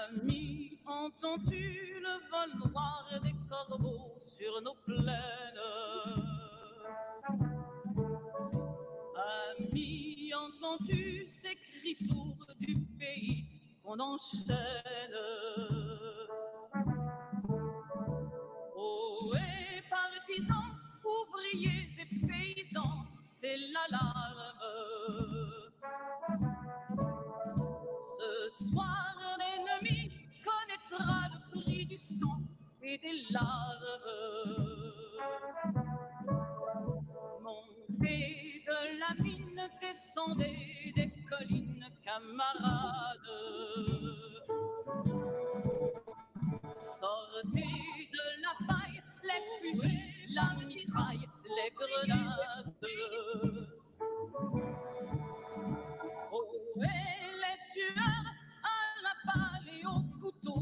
Ami, entends-tu le vol noir des corbeaux sur nos plaines? Ami, entends-tu ces cris sourds du pays qu'on enchaîne? Oh, et partisans, ouvriers et paysans, c'est l'alarme. Ce soir, l'ennemi connaîtra le prix du sang et des larmes. Montez de la mine, descendez des collines, camarades. Sortez de la paille, les fusils, la mitraille, les grenades. Oh, et les tueurs à la balle et au couteau,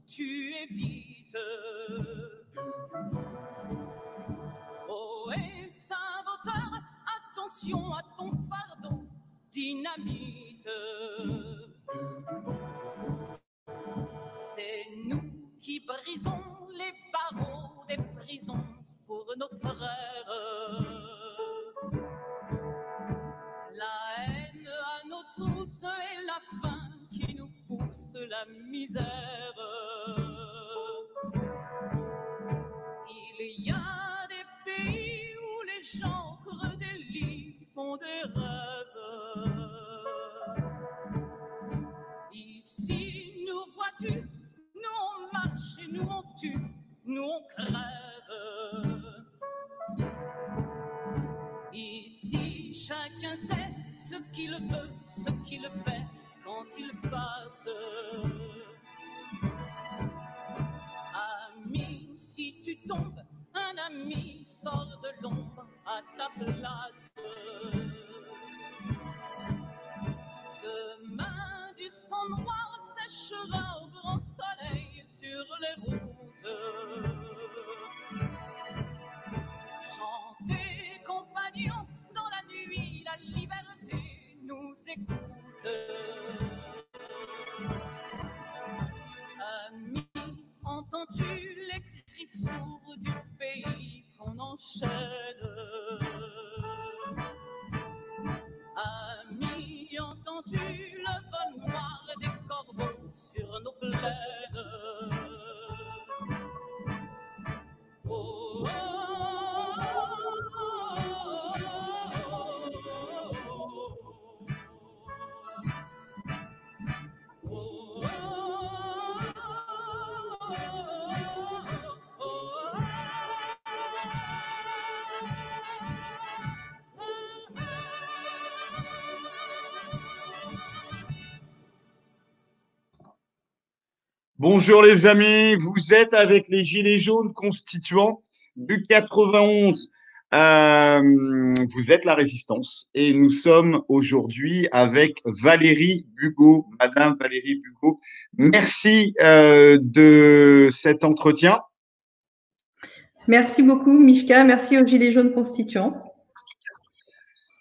tu évites. Oh, et saboteur, attention à ton fardeau, dynamite. C'est nous qui brisons les barreaux des prisons pour nos frères. La haine à nos trousses et la faim qui nous pousse la misère. Il y a des pays où les gens creux des lits font des rêves. Ici, nous vois-tu, nous on marche et nous on tue, nous on crève. Ici, chacun sait ce qu'il veut, ce qu'il fait quand il passe. Ami, si tu tombes, un ami sort de l'ombre à ta place. Demain, du sang noir séchera au grand soleil sur les routes. Chantez, compagnons, dans la nuit, la liberté nous écoute. Ami, entends-tu les cris sourds du pays qu'on enchaîne? Ami, entends-tu le vol noir des corbeaux sur nos plaines? Oh, oh, Bonjour les amis, vous êtes avec les Gilets jaunes constituants du 91. Vous êtes la résistance et nous sommes aujourd'hui avec Valérie Bugeaud. Madame Valérie Bugeaud, merci de cet entretien. Merci beaucoup Mishka, merci aux Gilets jaunes constituants.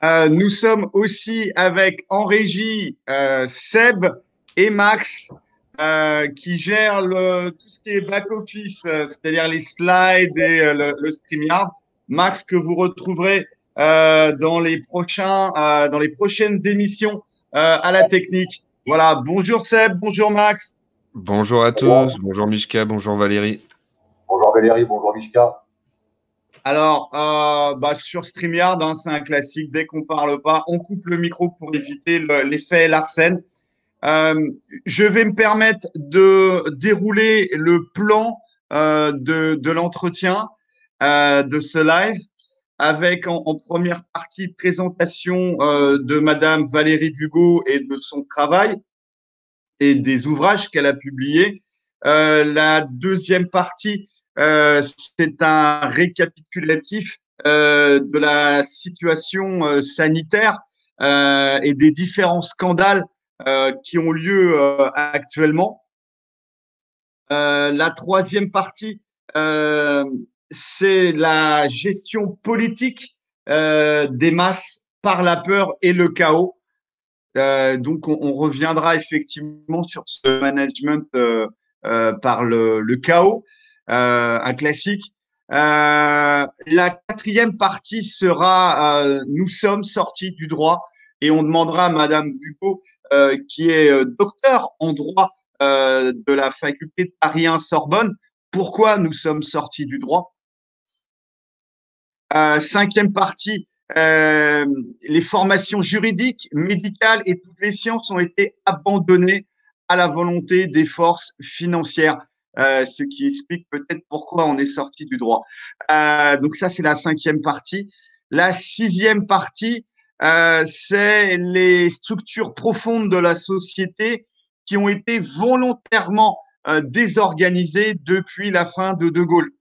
Nous sommes aussi avec en régie Seb et Max. Qui gère tout ce qui est back-office, c'est-à-dire les slides et le StreamYard. Max, que vous retrouverez dans les prochaines émissions à la technique. Voilà, bonjour Seb, bonjour Max. Bonjour à tous, bonjour Mishka, bonjour Valérie. Bonjour Valérie, bonjour Mishka. Alors, sur StreamYard, hein, c'est un classique, dès qu'on parle pas, on coupe le micro pour éviter l'effet Larsen. Je vais me permettre de dérouler le plan de l'entretien de ce live avec en première partie présentation de Madame Valérie Bugeaud et de son travail et des ouvrages qu'elle a publiés. La deuxième partie, c'est un récapitulatif de la situation sanitaire et des différents scandales qui ont lieu actuellement. La troisième partie, c'est la gestion politique des masses par la peur et le chaos. Donc, on reviendra effectivement sur ce management par le chaos, un classique. La quatrième partie sera nous sommes sortis du droit et on demandera à Madame Bugot, qui est docteur en droit de la faculté de Paris 1 Sorbonne, pourquoi nous sommes sortis du droit. Cinquième partie, les formations juridiques, médicales et toutes les sciences ont été abandonnées à la volonté des forces financières, ce qui explique peut-être pourquoi on est sorti du droit. Donc ça, c'est la cinquième partie. La sixième partie, c'est les structures profondes de la société qui ont été volontairement désorganisées depuis la fin de De Gaulle,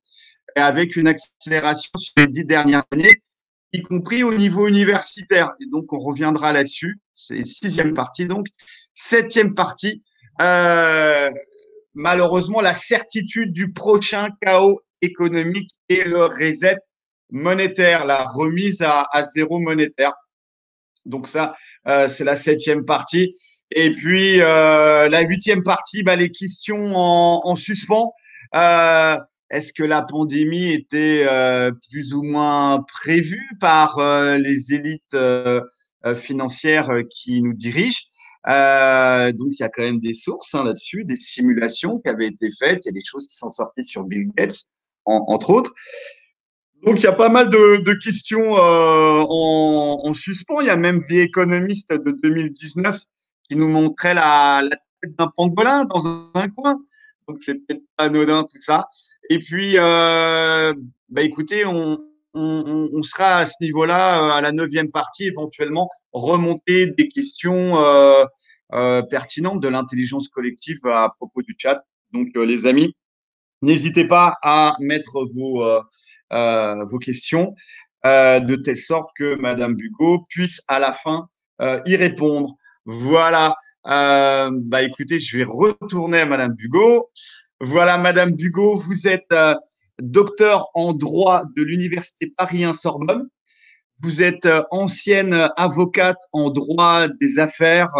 avec une accélération sur les 10 dernières années, y compris au niveau universitaire. Et donc, on reviendra là-dessus. C'est sixième partie, donc. Septième partie, malheureusement, la certitude du prochain chaos économique et le reset monétaire, la remise à zéro monétaire. Donc ça, c'est la septième partie. Et puis, la huitième partie, les questions en suspens. Est-ce que la pandémie était plus ou moins prévue par les élites financières qui nous dirigent? Donc, il y a quand même des sources là-dessus, des simulations qui avaient été faites. Il y a des choses qui sont sorties sur Bill Gates, entre autres. Donc, il y a pas mal de questions en suspens. Il y a même The Economist de 2019 qui nous montrait la tête d'un pangolin dans un coin. Donc, c'est peut-être pas anodin tout ça. Et puis, écoutez, on sera à ce niveau-là, à la neuvième partie, éventuellement, remonter des questions pertinentes de l'intelligence collective à propos du chat. Donc, les amis, n'hésitez pas à mettre vos questions de telle sorte que Madame Bugot puisse à la fin y répondre. Voilà. Écoutez, je vais retourner à Madame Bugot. Voilà, Madame Bugot, vous êtes docteur en droit de l'Université Paris 1 Sorbonne. Vous êtes ancienne avocate en droit des affaires,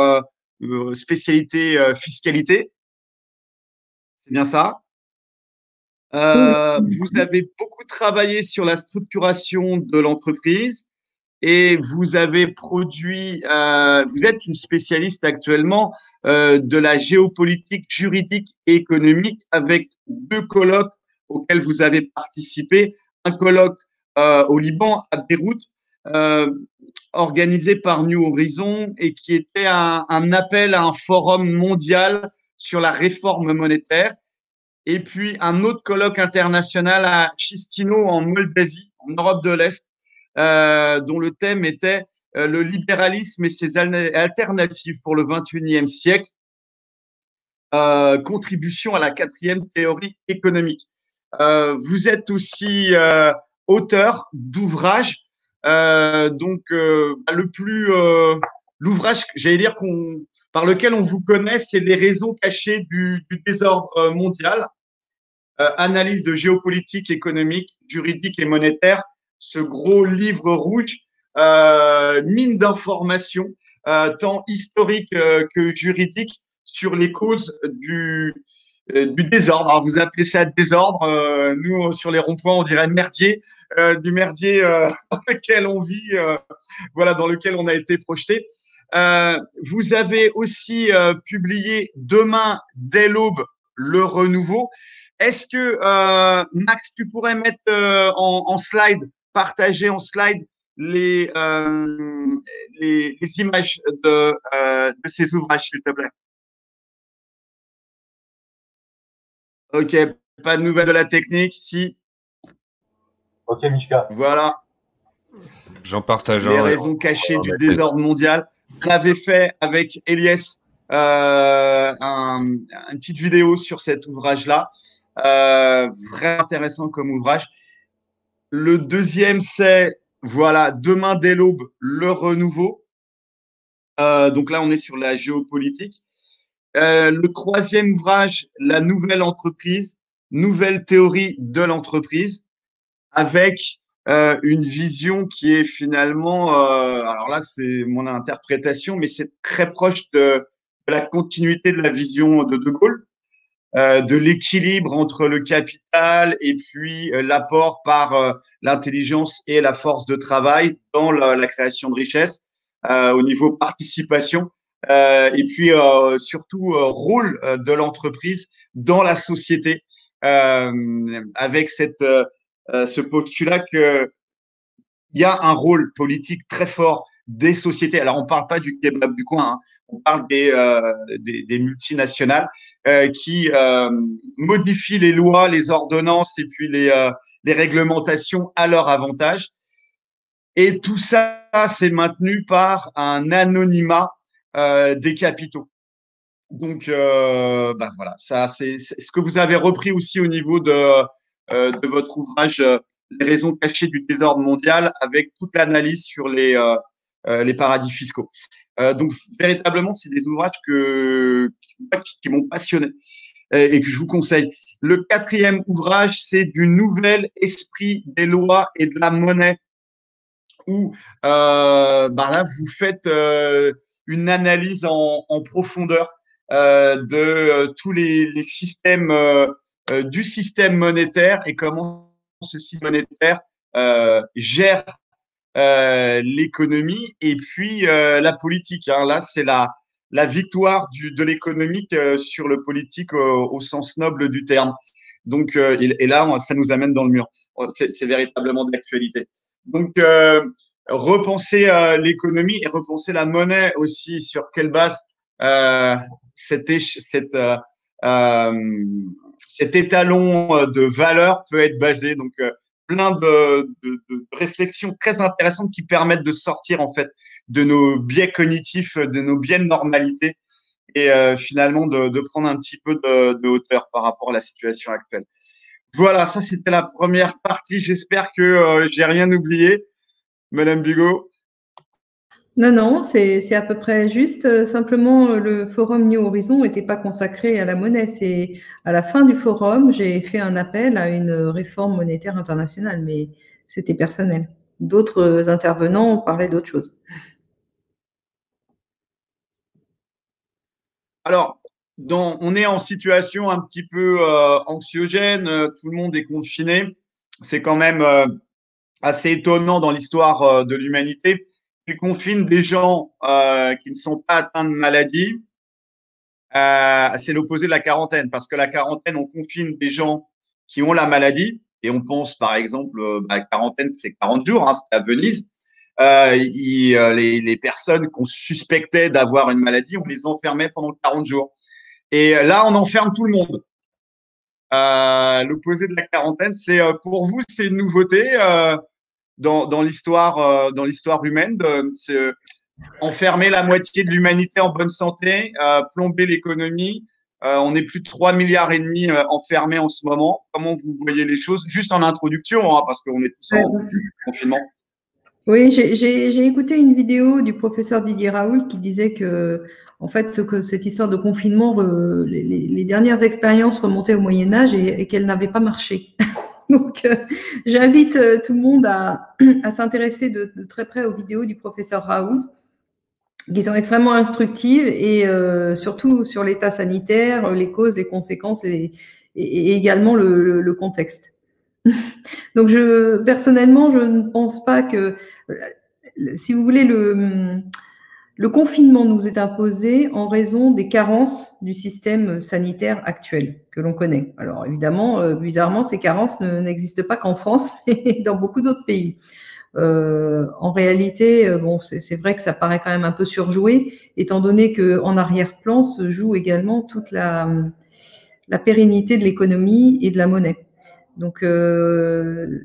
spécialité fiscalité. C'est bien ça? Vous avez beaucoup travaillé sur la structuration de l'entreprise et vous avez produit, vous êtes une spécialiste actuellement de la géopolitique juridique et économique avec 2 colloques auxquels vous avez participé. Un colloque au Liban, à Beyrouth, organisé par New Horizon et qui était un appel à un forum mondial sur la réforme monétaire. Et puis un autre colloque international à Chistino en Moldavie, en Europe de l'Est, dont le thème était le libéralisme et ses alternatives pour le 21e siècle, contribution à la 4e théorie économique. Vous êtes aussi auteur d'ouvrages, l'ouvrage, j'allais dire par lequel on vous connaît, c'est les raisons cachées du désordre mondial. Analyse de géopolitique économique, juridique et monétaire, ce gros livre rouge, mine d'informations, tant historiques que juridiques, sur les causes du désordre. Alors, vous appelez ça désordre, nous, sur les ronds-points, on dirait merdier, du merdier dans lequel on vit, dans lequel on a été projeté. Vous avez aussi publié Demain dès l'aube, le renouveau. Est-ce que, Max, tu pourrais mettre en slide, partager en slide les images de ces ouvrages, s'il te plaît? Ok, pas de nouvelles de la technique, si. Ok, Mishka. Voilà. J'en partage les un. raisons cachées du désordre mondial. On avait fait avec Elias une petite vidéo sur cet ouvrage-là. Vraiment intéressant comme ouvrage. Le deuxième, c'est Demain dès l'aube, le renouveau. Donc là, on est sur la géopolitique. Le troisième ouvrage, La nouvelle entreprise, nouvelle théorie de l'entreprise, avec une vision qui est finalement, alors là c'est mon interprétation, mais c'est très proche de la continuité de la vision de Gaulle, de l'équilibre entre le capital et puis l'apport par l'intelligence et la force de travail dans la création de richesse au niveau participation et puis surtout rôle de l'entreprise dans la société avec ce postulat que il y a un rôle politique très fort des sociétés. Alors, on ne parle pas du kebab du coin, hein. On parle des multinationales qui modifient les lois, les ordonnances et puis les réglementations à leur avantage. Et tout ça, c'est maintenu par un anonymat des capitaux. Donc, bah voilà, ça, c'est ce que vous avez repris aussi au niveau de votre ouvrage Les raisons cachées du désordre mondial, avec toute l'analyse sur les paradis fiscaux. Donc, véritablement, c'est des ouvrages qui m'ont passionné et que je vous conseille. Le quatrième ouvrage, c'est du nouvel esprit des lois et de la monnaie, où bah là, vous faites une analyse en profondeur de tous les systèmes du système monétaire et comment ce système monétaire gère l'économie et puis la politique. Hein. Là, c'est la victoire de l'économique sur le politique au sens noble du terme. Donc, et là, ça nous amène dans le mur. C'est véritablement d'actualité. Donc, repenser l'économie et repenser la monnaie aussi, sur quelle base euh, cet, euh, cet étalon de valeur peut être basé. Donc, plein de réflexions très intéressantes qui permettent de sortir en fait de nos biais cognitifs, de nos biais de normalité et finalement de prendre un petit peu de hauteur par rapport à la situation actuelle. Voilà, ça c'était la première partie. J'espère que j'ai rien oublié, Madame Bigot. Non, non, c'est à peu près juste. Simplement, le forum New Horizon n'était pas consacré à la monnaie. C'est à la fin du forum, j'ai fait un appel à une réforme monétaire internationale, mais c'était personnel. D'autres intervenants parlaient d'autre chose. Alors, on est en situation un petit peu anxiogène, tout le monde est confiné. C'est quand même assez étonnant dans l'histoire de l'humanité. Ils confinent des gens qui ne sont pas atteints de maladie. C'est l'opposé de la quarantaine, parce que la quarantaine, on confine des gens qui ont la maladie, et on pense par exemple, la quarantaine, c'est 40 jours, hein, c'était à Venise. Les personnes qu'on suspectait d'avoir une maladie, on les enfermait pendant 40 jours. Et là, on enferme tout le monde. L'opposé de la quarantaine, c'est pour vous, c'est une nouveauté dans l'histoire humaine. C'est enfermer la moitié de l'humanité en bonne santé, plomber l'économie. On est plus de 3,5 milliards enfermés en ce moment. Comment vous voyez les choses? Juste en introduction, hein, parce qu'on est tous en confinement. Oui, j'ai écouté une vidéo du professeur Didier Raoult qui disait que, en fait, cette histoire de confinement, les dernières expériences remontaient au Moyen-Âge et qu'elles n'avaient pas marché. Donc, j'invite tout le monde à s'intéresser de très près aux vidéos du professeur Raoult, qui sont extrêmement instructives et surtout sur l'état sanitaire, les causes, les conséquences et également le contexte. Donc, personnellement, je ne pense pas que, si vous voulez, le confinement nous est imposé en raison des carences du système sanitaire actuel que l'on connaît. Alors, évidemment, bizarrement, ces carences n'existent pas qu'en France, mais dans beaucoup d'autres pays. En réalité, bon, c'est vrai que ça paraît quand même un peu surjoué, étant donné qu'en arrière-plan se joue également toute la pérennité de l'économie et de la monnaie. Donc,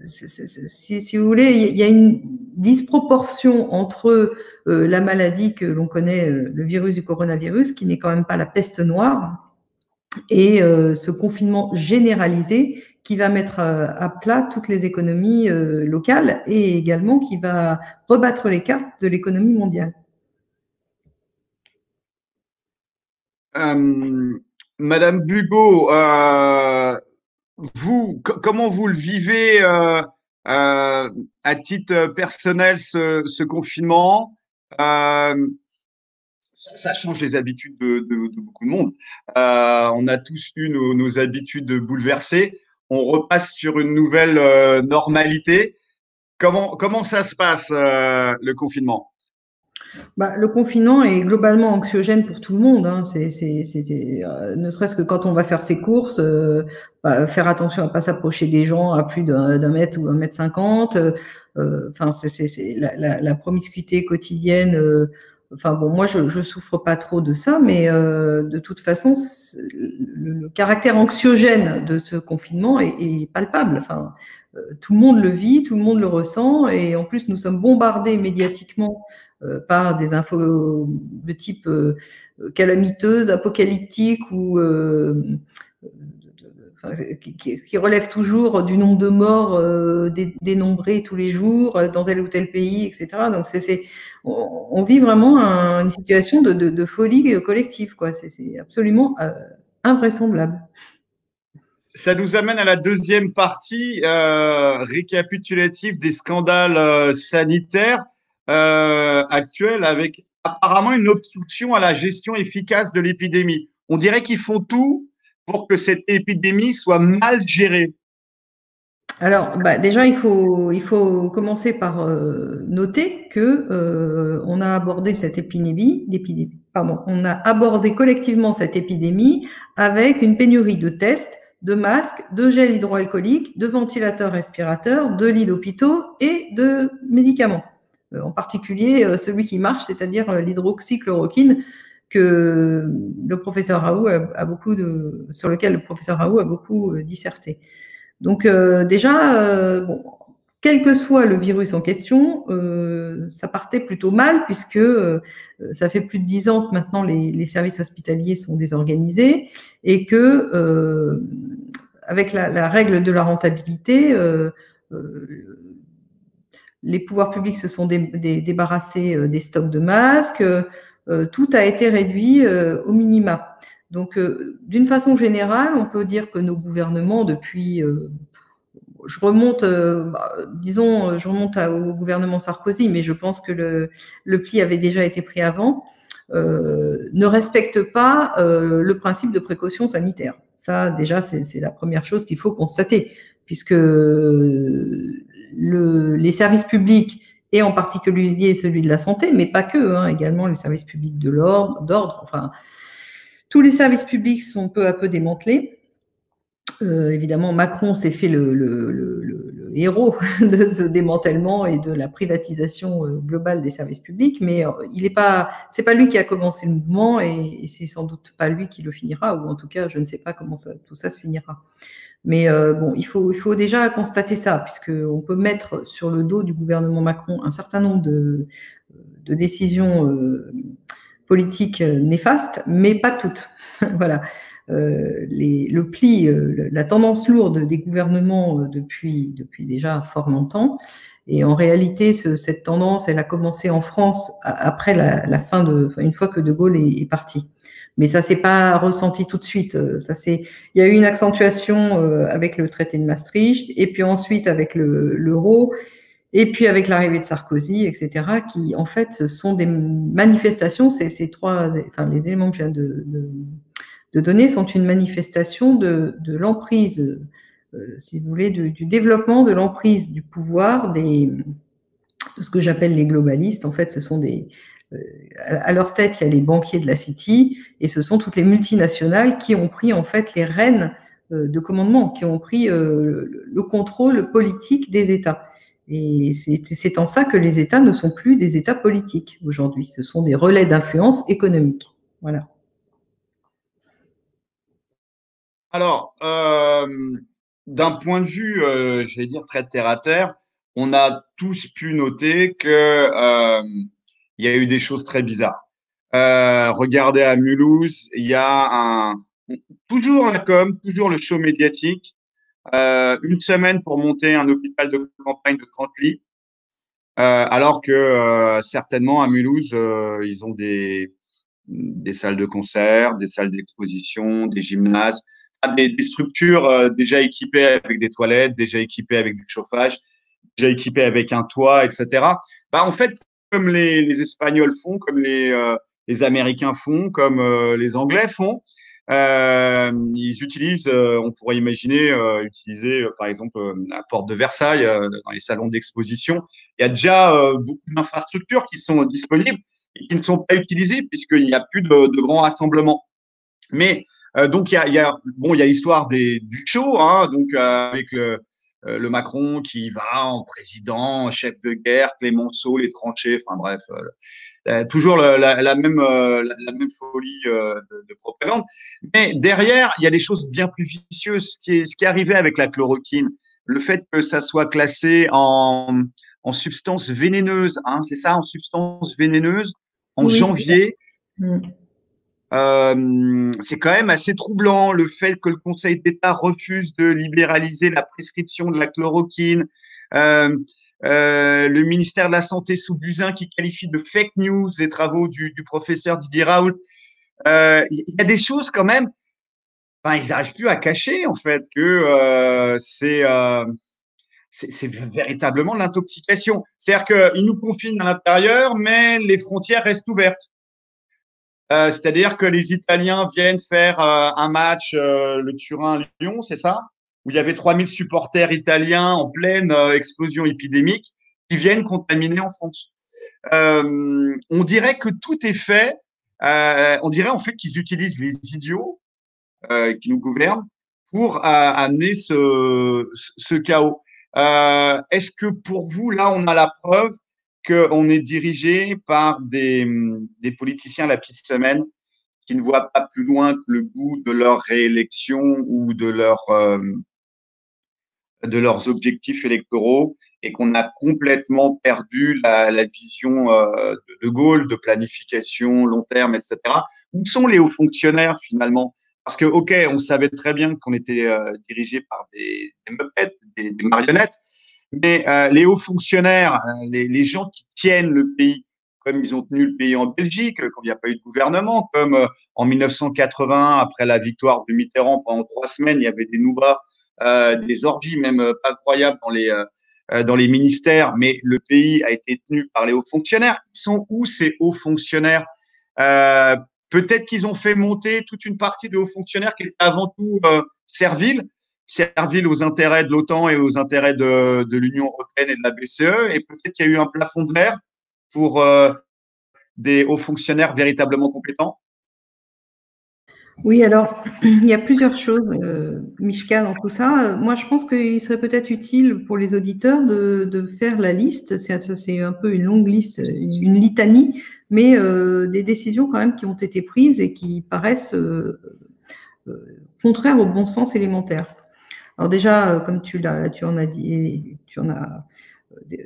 si vous voulez, il y a une disproportion entre la maladie que l'on connaît, le virus du coronavirus, qui n'est quand même pas la peste noire, et ce confinement généralisé qui va mettre à plat toutes les économies locales et également qui va rebattre les cartes de l'économie mondiale. Madame Bugot, vous, comment vous le vivez À titre personnel, ce confinement, ça change les habitudes de beaucoup de monde. On a tous eu nos habitudes bouleversées. On repasse sur une nouvelle normalité. Comment ça se passe, le confinement? Le confinement est globalement anxiogène pour tout le monde, hein. Ne serait-ce que quand on va faire ses courses, faire attention à pas s'approcher des gens à plus d'un mètre ou 1,50 m. Enfin, c'est la promiscuité quotidienne. Enfin bon, moi je souffre pas trop de ça, mais de toute façon, le caractère anxiogène de ce confinement est palpable. Enfin, tout le monde le vit, tout le monde le ressent, et en plus nous sommes bombardés médiatiquement par des infos de type calamiteuse, apocalyptique ou qui relèvent toujours du nombre de morts dénombrés tous les jours dans tel ou tel pays, etc. Donc on vit vraiment une situation de folie collective, quoi. C'est absolument invraisemblable. Ça nous amène à la deuxième partie récapitulative des scandales sanitaires actuels, avec apparemment une obstruction à la gestion efficace de l'épidémie. On dirait qu'ils font tout pour que cette épidémie soit mal gérée. Alors, déjà, il faut commencer par noter que on a abordé cette on a abordé collectivement cette épidémie avec une pénurie de tests, de masques, de gel hydroalcoolique, de ventilateurs respirateurs, de lits d'hôpitaux et de médicaments. En particulier celui qui marche, c'est-à-dire l'hydroxychloroquine, que le professeur Raoult sur lequel le professeur Raoult a beaucoup disserté. Donc déjà, quel que soit le virus en question, ça partait plutôt mal puisque ça fait plus de 10 ans que maintenant les services hospitaliers sont désorganisés et que avec la règle de la rentabilité, les pouvoirs publics se sont débarrassés des stocks de masques, tout a été réduit au minima. Donc, d'une façon générale, on peut dire que nos gouvernements, depuis, je remonte au gouvernement Sarkozy, mais je pense que le pli avait déjà été pris avant, ne respectent pas le principe de précaution sanitaire. Ça, déjà, c'est la première chose qu'il faut constater, puisque les services publics, et en particulier celui de la santé, mais pas que, hein, également les services publics d'ordre, enfin, tous les services publics sont peu à peu démantelés. Évidemment, Macron s'est fait le héros de ce démantèlement et de la privatisation globale des services publics, mais c'est pas lui qui a commencé le mouvement et c'est sans doute pas lui qui le finira, ou en tout cas, je ne sais pas comment tout ça se finira. Mais il faut déjà constater ça, puisqu'on peut mettre sur le dos du gouvernement Macron un certain nombre de décisions politiques néfastes, mais pas toutes. Voilà. Le pli, la tendance lourde des gouvernements depuis déjà fort longtemps. Et en réalité, cette tendance, elle a commencé en France après une fois que De Gaulle est parti. Mais ça s'est pas ressenti tout de suite. Il y a eu une accentuation avec le traité de Maastricht, et puis ensuite avec l'euro, et puis avec l'arrivée de Sarkozy, etc., qui en fait sont des manifestations. Les éléments que je viens de donner sont une manifestation de l'emprise, si vous voulez, du développement de l'emprise du pouvoir de ce que j'appelle les globalistes. En fait, ce sont à leur tête, il y a les banquiers de la City, et ce sont toutes les multinationales qui ont pris en fait les rênes de commandement, qui ont pris le contrôle politique des États. Et c'est en ça que les États ne sont plus des États politiques aujourd'hui. Ce sont des relais d'influence économique. Voilà. Alors, d'un point de vue, j'allais dire très terre à terre, on a tous pu noter que il y a eu des choses très bizarres. Regardez à Mulhouse, il y a toujours la com, toujours le show médiatique. Une semaine pour monter un hôpital de campagne de 30 lits, alors que certainement à Mulhouse, ils ont des salles de concert, des salles d'exposition, des gymnases, des structures déjà équipées avec des toilettes, déjà équipées avec du chauffage. déjà équipés avec un toit, etc. Bah, en fait, comme les Espagnols font, comme les Américains font, comme les Anglais font, ils utilisent, on pourrait imaginer utiliser par exemple la porte de Versailles dans les salons d'exposition. Il y a déjà beaucoup d'infrastructures qui sont disponibles et qui ne sont pas utilisées puisqu'il n'y a plus de grands rassemblements. Mais donc il y a l'histoire du show, hein, donc avec le Macron qui va en président, chef de guerre, Clémenceau, les tranchées, enfin bref, toujours la même folie de propagande. Mais derrière, il y a des choses bien plus vicieuses. Ce qui est arrivé avec la chloroquine, le fait que ça soit classé en substance vénéneuse, hein, c'est ça, en substance vénéneuse, en Oui, janvier. Mm. C'est quand même assez troublant le fait que le Conseil d'État refuse de libéraliser la prescription de la chloroquine. Le ministère de la Santé sous Buzyn qui qualifie de fake news les travaux du professeur Didier Raoult. Il y a des choses quand même, enfin, ils n'arrivent plus à cacher en fait que c'est véritablement l'intoxication. C'est-à-dire qu'ils nous confinent à l'intérieur, mais les frontières restent ouvertes. C'est-à-dire que les Italiens viennent faire un match, le Turin-Lyon, c'est ça? Où il y avait 3000 supporters italiens en pleine explosion épidémique qui viennent contaminer en France. On dirait que tout est fait. On dirait en fait qu'ils utilisent les idiots qui nous gouvernent pour amener ce chaos. Est-ce que pour vous, là, on a la preuve qu'on est dirigé par des politiciens à la petite semaine qui ne voient pas plus loin que le bout de leur réélection ou de leurs objectifs électoraux et qu'on a complètement perdu la vision de Gaulle, de planification long terme, etc. Où sont les hauts fonctionnaires finalement? Parce que, OK, on savait très bien qu'on était dirigé par des meupettes, des marionnettes, mais les hauts fonctionnaires, les gens qui tiennent le pays, comme ils ont tenu le pays en Belgique, quand il n'y a pas eu de gouvernement, comme en 1980, après la victoire de Mitterrand, pendant 3 semaines, il y avait des noubas, des orgies même incroyables dans les ministères, mais le pays a été tenu par les hauts fonctionnaires. Ils sont où ces hauts fonctionnaires? Peut-être qu'ils ont fait monter toute une partie de hauts fonctionnaires qui étaient avant tout serviles aux intérêts de l'OTAN et aux intérêts de l'Union européenne et de la BCE. Et peut-être qu'il y a eu un plafond de verre pour des hauts fonctionnaires véritablement compétents. Oui, alors, il y a plusieurs choses, Mishka, dans tout ça. Moi, je pense qu'il serait peut-être utile pour les auditeurs de faire la liste. C'est un peu une longue liste, une litanie, mais des décisions quand même qui ont été prises et qui paraissent contraires au bon sens élémentaire. Alors déjà, comme tu en as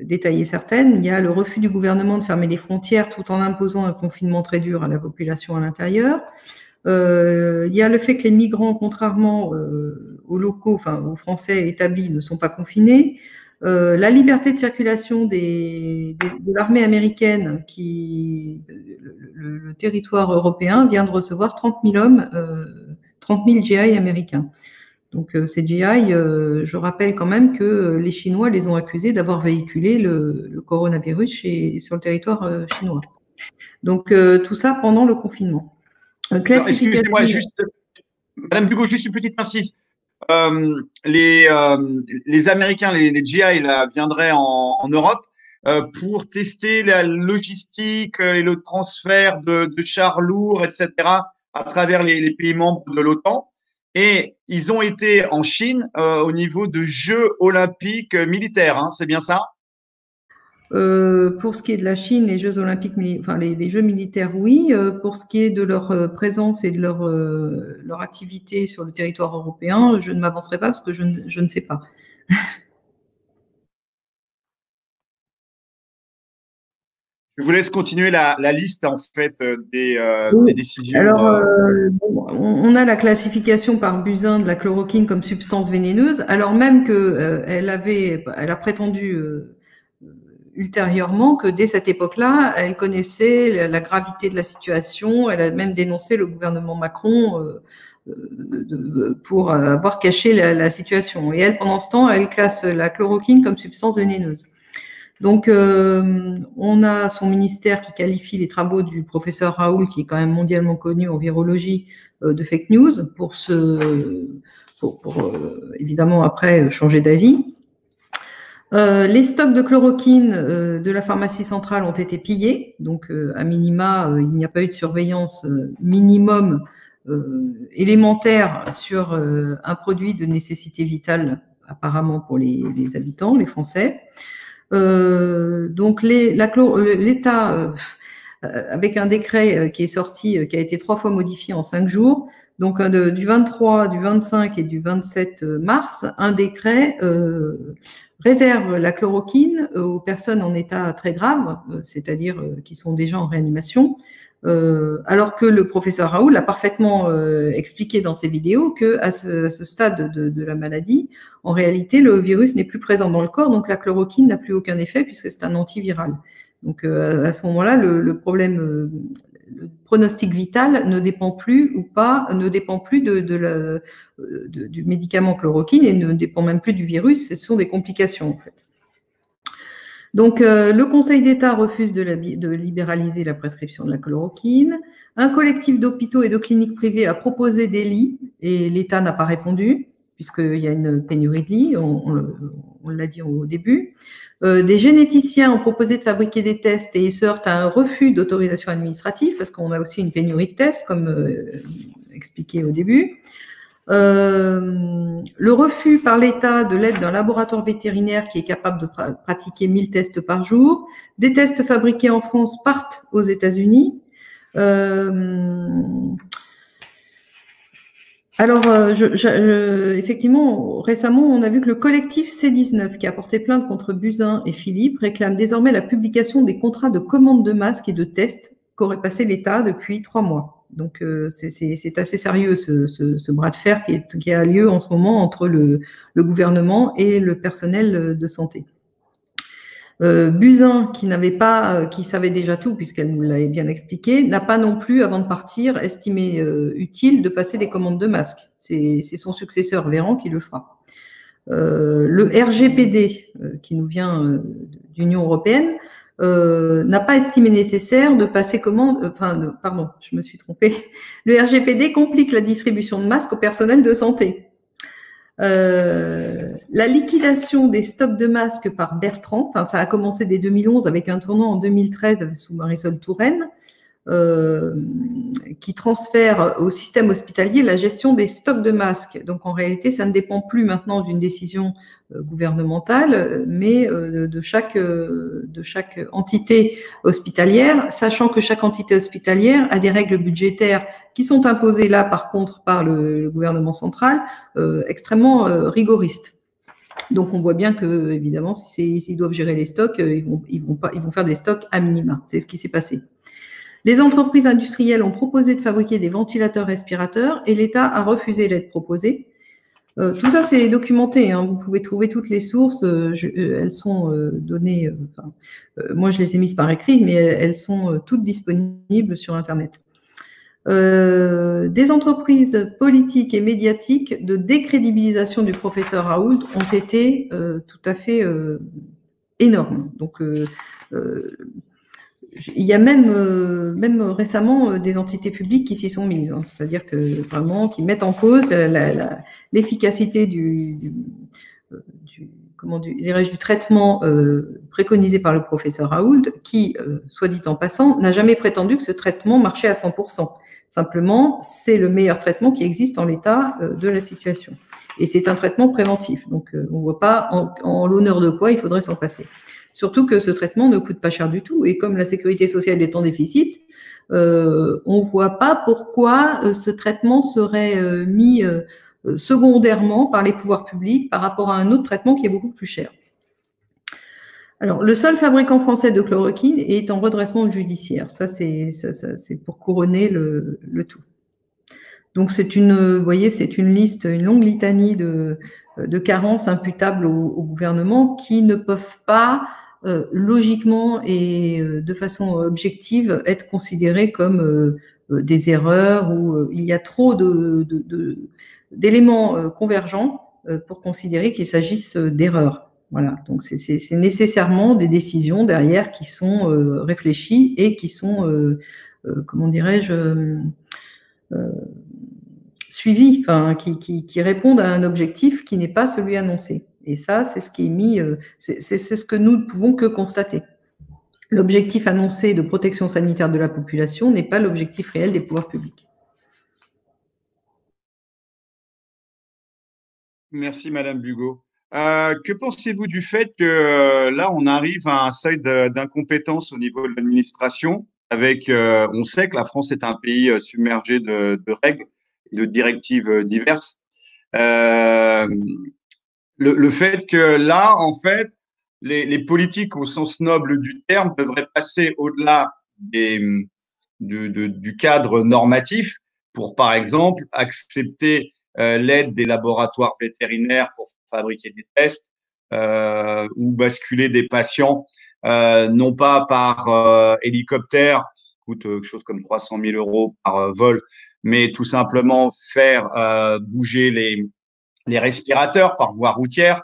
détaillé certaines, il y a le refus du gouvernement de fermer les frontières tout en imposant un confinement très dur à la population à l'intérieur. Il y a le fait que les migrants, contrairement aux locaux, enfin aux Français établis, ne sont pas confinés. La liberté de circulation de l'armée américaine, le territoire européen vient de recevoir 30 000 hommes, 30 000 GI américains. Donc ces GI, je rappelle quand même que les Chinois les ont accusés d'avoir véhiculé le coronavirus sur le territoire chinois. Donc tout ça pendant le confinement. Excusez-moi, Madame Bugot, juste une petite incise. Les Américains, les GI, là, viendraient en Europe pour tester la logistique et le transfert de chars lourds, etc., à travers les pays membres de l'OTAN. Et ils ont été en Chine au niveau de Jeux olympiques militaires, hein, c'est bien ça? Pour ce qui est de la Chine, les Jeux olympiques, enfin les Jeux militaires, oui. Pour ce qui est de leur présence et de leur activité sur le territoire européen, je ne m'avancerai pas parce que je ne sais pas. Je vous laisse continuer la liste en fait des décisions. Alors, on a la classification par Buzyn de la chloroquine comme substance vénéneuse, alors même que elle a prétendu ultérieurement que dès cette époque-là, elle connaissait la gravité de la situation. Elle a même dénoncé le gouvernement Macron pour avoir caché la situation. Et elle, pendant ce temps, elle classe la chloroquine comme substance vénéneuse. Donc, on a son ministère qui qualifie les travaux du professeur Raoult, qui est quand même mondialement connu en virologie, de fake news, pour évidemment après changer d'avis. Les stocks de chloroquine de la pharmacie centrale ont été pillés, donc à minima, il n'y a pas eu de surveillance minimum élémentaire sur un produit de nécessité vitale, apparemment pour les habitants, les Français. Donc l'État, avec un décret qui est sorti, qui a été 3 fois modifié en 5 jours, donc du 23, du 25 et du 27 mars, un décret réserve la chloroquine aux personnes en état très grave, c'est-à-dire qui sont déjà en réanimation, alors que le professeur Raoult a parfaitement expliqué dans ses vidéos qu'à ce stade de la maladie, en réalité, le virus n'est plus présent dans le corps, donc la chloroquine n'a plus aucun effet puisque c'est un antiviral. Donc à ce moment-là, le problème, le pronostic vital ne dépend plus du médicament chloroquine et ne dépend même plus du virus, ce sont des complications en fait. Donc, le Conseil d'État refuse de libéraliser la prescription de la chloroquine. Un collectif d'hôpitaux et de cliniques privées a proposé des lits et l'État n'a pas répondu, puisqu'il y a une pénurie de lits, on l'a dit au début. Des généticiens ont proposé de fabriquer des tests et ils se heurtent à un refus d'autorisation administrative, parce qu'on a aussi une pénurie de tests, comme expliqué au début. Le refus par l'État de l'aide d'un laboratoire vétérinaire qui est capable de pratiquer 1000 tests par jour. Des tests fabriqués en France partent aux États-Unis. Effectivement, récemment, on a vu que le collectif C19, qui a porté plainte contre Buzyn et Philippe, réclame désormais la publication des contrats de commande de masques et de tests qu'aurait passé l'État depuis 3 mois. Donc, c'est assez sérieux ce bras de fer qui a lieu en ce moment entre le gouvernement et le personnel de santé. Buzyn, qui savait déjà tout puisqu'elle nous l'avait bien expliqué, n'a pas non plus, avant de partir, estimé utile de passer des commandes de masques. C'est son successeur Véran qui le fera. Le RGPD, qui nous vient d'Union européenne, n'a pas estimé nécessaire de passer commande. Pardon, je me suis trompée. Le RGPD complique la distribution de masques au personnel de santé. La liquidation des stocks de masques par Bertrand, ça a commencé dès 2011 avec un tournant en 2013 sous Marisol Touraine, qui transfère au système hospitalier la gestion des stocks de masques. Donc en réalité, ça ne dépend plus maintenant d'une décision gouvernementale, mais de chaque entité hospitalière, sachant que chaque entité hospitalière a des règles budgétaires qui sont imposées là, par contre, par le gouvernement central, extrêmement rigoristes. Donc on voit bien que, évidemment, s'ils doivent gérer les stocks, ils vont faire des stocks à minima. C'est ce qui s'est passé. Les entreprises industrielles ont proposé de fabriquer des ventilateurs respirateurs et l'État a refusé l'aide proposée. Tout ça, c'est documenté, hein. Vous pouvez trouver toutes les sources. Elles sont données. Moi, je les ai mises par écrit, mais elles sont toutes disponibles sur Internet. Des entreprises politiques et médiatiques de décrédibilisation du professeur Raoult ont été tout à fait énormes. Donc, il y a même récemment des entités publiques qui s'y sont mises, hein, c'est-à-dire que vraiment qui mettent en cause l'efficacité du traitement préconisé par le professeur Raoult, qui, soit dit en passant, n'a jamais prétendu que ce traitement marchait à 100%. Simplement, c'est le meilleur traitement qui existe en l'état de la situation. Et c'est un traitement préventif, donc on ne voit pas en l'honneur de quoi il faudrait s'en passer. Surtout que ce traitement ne coûte pas cher du tout. Et comme la sécurité sociale est en déficit, on ne voit pas pourquoi ce traitement serait mis secondairement par les pouvoirs publics par rapport à un autre traitement qui est beaucoup plus cher. Alors, le seul fabricant français de chloroquine est en redressement judiciaire. Ça, c'est pour couronner le tout. Donc, vous voyez, c'est une liste, une longue litanie de carences imputables au gouvernement qui ne peuvent pas logiquement et de façon objective être considérées comme des erreurs, où il y a trop d'éléments convergents pour considérer qu'il s'agisse d'erreurs. Voilà, donc c'est nécessairement des décisions derrière qui sont réfléchies et qui sont, comment dirais-je, suivies, enfin, qui répondent à un objectif qui n'est pas celui annoncé. Et ça, c'est ce qui est mis, c'est ce que nous ne pouvons que constater. L'objectif annoncé de protection sanitaire de la population n'est pas l'objectif réel des pouvoirs publics. Merci, Madame Bugeaud. Que pensez-vous du fait que là, on arrive à un seuil d'incompétence au niveau de l'administration avec, on sait que la France est un pays submergé de règles et de directives diverses. Le fait que là, en fait, les politiques au sens noble du terme devraient passer au-delà du cadre normatif pour, par exemple, accepter l'aide des laboratoires vétérinaires pour fabriquer des tests ou basculer des patients, non pas par hélicoptère, qui coûte quelque chose comme 300 000 € par vol, mais tout simplement faire bouger les respirateurs par voie routière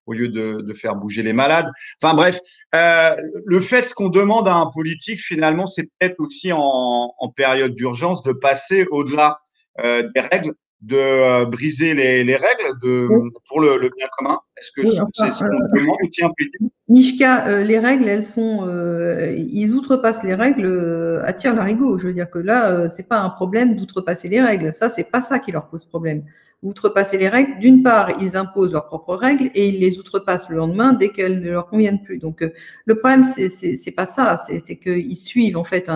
au lieu de faire bouger les malades. Enfin bref, le fait, ce qu'on demande à un politique, finalement, c'est peut-être aussi en période d'urgence de passer au-delà des règles, de briser les règles pour le bien commun. Est-ce que c'est ce qu'on demande aussi un politique? Mishka, les règles, elles sont, ils outrepassent les règles à tire-larigot. Je veux dire que là, c'est pas un problème d'outrepasser les règles. Ça, c'est pas ça qui leur pose problème. Outrepasser les règles, d'une part, ils imposent leurs propres règles et ils les outrepassent le lendemain dès qu'elles ne leur conviennent plus. Donc, le problème, c'est pas ça, c'est qu'ils suivent en fait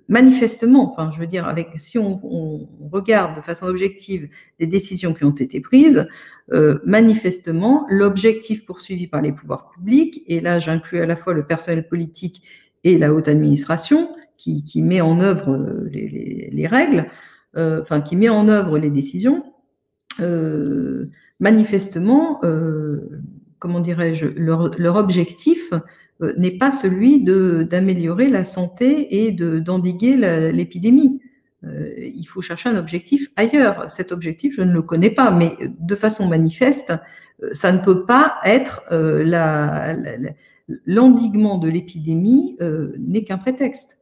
manifestement, enfin, je veux dire, si on regarde de façon objective les décisions qui ont été prises, manifestement, l'objectif poursuivi par les pouvoirs publics, et là j'inclus à la fois le personnel politique et la haute administration qui met en œuvre les règles, enfin qui met en œuvre les décisions, manifestement, comment dirais-je, leur objectif n'est pas celui d'améliorer la santé et d'endiguer l'épidémie. Il faut chercher un objectif ailleurs. Cet objectif, je ne le connais pas, mais de façon manifeste, ça ne peut pas être l'endiguement de l'épidémie n'est qu'un prétexte.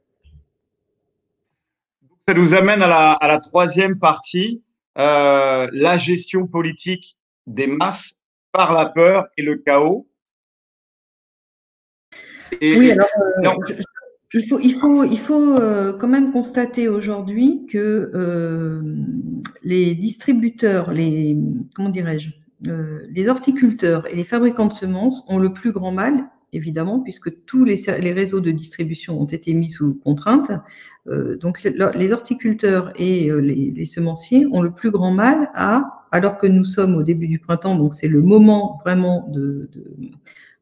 Ça nous amène à la troisième partie, la gestion politique des masses par la peur et le chaos. Oui, alors, il faut quand même constater aujourd'hui que les distributeurs, comment dirais-je, les horticulteurs et les fabricants de semences ont le plus grand mal, évidemment, puisque tous les réseaux de distribution ont été mis sous contrainte. Donc, les horticulteurs et les semenciers ont le plus grand mal alors que nous sommes au début du printemps, donc c'est le moment vraiment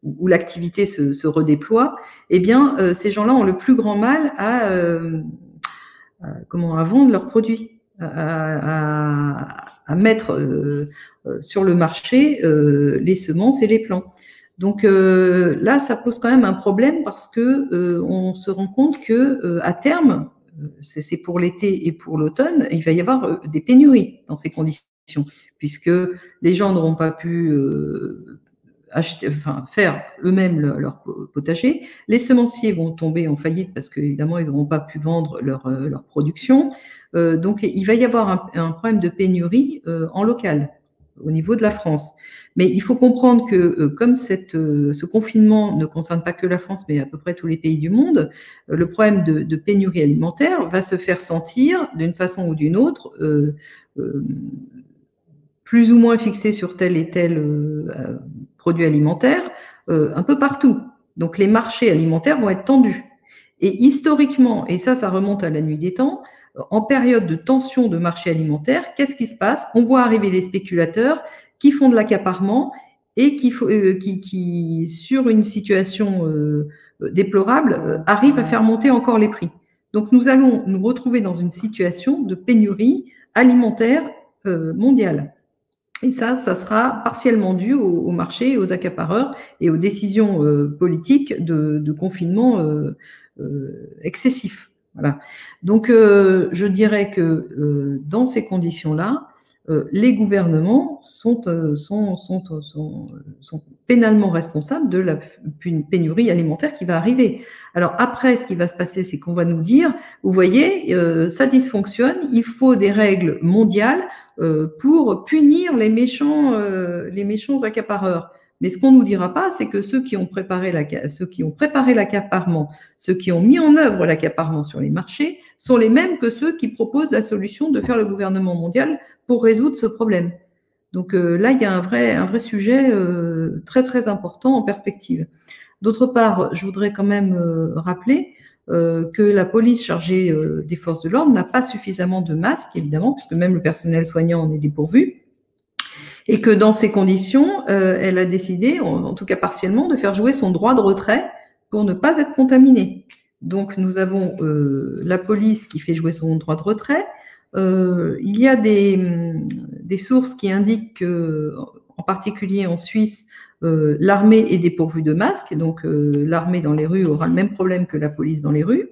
où l'activité se redéploie, eh bien, ces gens-là ont le plus grand mal à vendre leurs produits, à mettre sur le marché les semences et les plants. Donc là, ça pose quand même un problème parce que on se rend compte que à terme, c'est pour l'été et pour l'automne, il va y avoir des pénuries dans ces conditions, puisque les gens n'auront pas pu faire eux-mêmes leur potager. Les semenciers vont tomber en faillite parce qu'évidemment, ils n'auront pas pu vendre leur production. Donc, il va y avoir un problème de pénurie en local, au niveau de la France. Mais il faut comprendre que comme ce confinement ne concerne pas que la France, mais à peu près tous les pays du monde, le problème de pénurie alimentaire va se faire sentir d'une façon ou d'une autre, plus ou moins fixé sur tel et tel produit alimentaire, un peu partout. Donc, les marchés alimentaires vont être tendus. Et historiquement, et ça remonte à la nuit des temps, en période de tension de marché alimentaire, qu'est-ce qui se passe? On voit arriver les spéculateurs qui font de l'accaparement et qui, sur une situation déplorable, arrivent à faire monter encore les prix. Donc, nous allons nous retrouver dans une situation de pénurie alimentaire mondiale. Et ça sera partiellement dû au marché, aux accapareurs et aux décisions politiques de confinement excessif. Voilà. Donc, je dirais que dans ces conditions-là, les gouvernements sont pénalement responsables de la pénurie alimentaire qui va arriver. Alors après, ce qui va se passer, c'est qu'on va nous dire, vous voyez, ça dysfonctionne, il faut des règles mondiales pour punir les méchants accapareurs. Mais ce qu'on ne nous dira pas, c'est que ceux qui ont préparé l'accaparement, ceux qui ont mis en œuvre l'accaparement sur les marchés, sont les mêmes que ceux qui proposent la solution de faire le gouvernement mondial pour résoudre ce problème. Donc là, il y a un vrai sujet très, très important en perspective. D'autre part, je voudrais quand même rappeler que la police chargée des forces de l'ordre n'a pas suffisamment de masques, évidemment, puisque même le personnel soignant en est dépourvu, et que dans ces conditions, elle a décidé, en tout cas partiellement, de faire jouer son droit de retrait pour ne pas être contaminée. Donc nous avons la police qui fait jouer son droit de retrait. Il y a des sources qui indiquent que, en particulier en Suisse, l'armée est dépourvue de masques, donc l'armée dans les rues aura le même problème que la police dans les rues.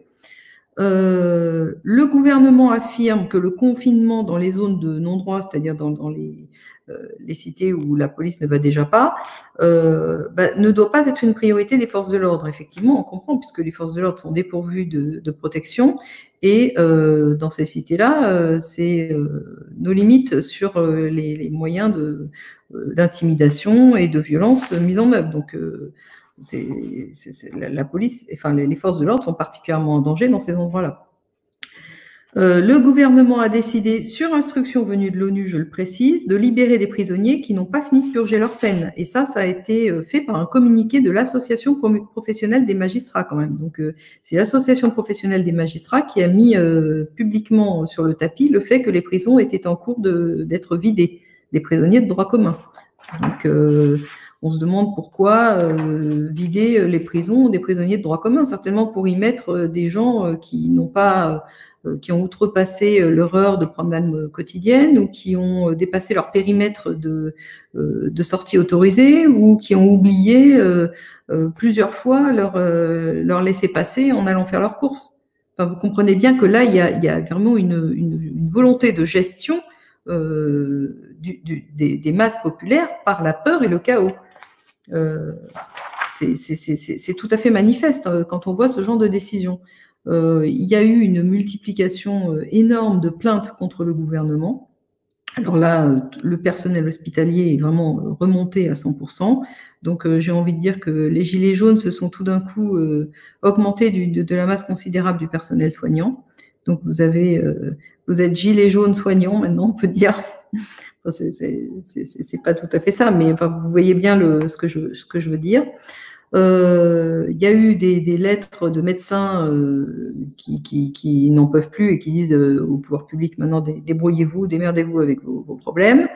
Le gouvernement affirme que le confinement dans les zones de non-droit, c'est-à-dire dans les cités où la police ne va déjà pas, ne doit pas être une priorité des forces de l'ordre. Effectivement, on comprend, puisque les forces de l'ordre sont dépourvues de protection, et dans ces cités-là, c'est nos limites sur les moyens d'intimidation et de violence mis en œuvre. Donc, la police, enfin les forces de l'ordre sont particulièrement en danger dans ces endroits-là. Le gouvernement a décidé, sur instruction venue de l'ONU, je le précise, de libérer des prisonniers qui n'ont pas fini de purger leur peine. Et ça a été fait par un communiqué de l'Association professionnelle des magistrats quand même. Donc c'est l'Association professionnelle des magistrats qui a mis publiquement sur le tapis le fait que les prisons étaient en cours d'être vidées, des prisonniers de droit commun. Donc on se demande pourquoi vider les prisons des prisonniers de droit commun, certainement pour y mettre des gens qui n'ont pas, qui ont outrepassé leur heure de promenade quotidienne, ou qui ont dépassé leur périmètre de sortie autorisée, ou qui ont oublié plusieurs fois leur laisser-passer en allant faire leurs courses. Enfin, vous comprenez bien que là, il y a vraiment une volonté de gestion des masses populaires par la peur et le chaos. C'est tout à fait manifeste quand on voit ce genre de décision. Il y a eu une multiplication énorme de plaintes contre le gouvernement. Alors là, le personnel hospitalier est vraiment remonté à 100%. Donc j'ai envie de dire que les gilets jaunes se sont tout d'un coup augmentés de la masse considérable du personnel soignant. Donc vous êtes gilet jaune soignant maintenant, on peut dire. Enfin, c'est pas tout à fait ça, mais enfin, vous voyez bien ce que je veux dire. Il y a eu des lettres de médecins qui n'en peuvent plus et qui disent au pouvoir public maintenant, débrouillez-vous, démerdez-vous avec vos problèmes.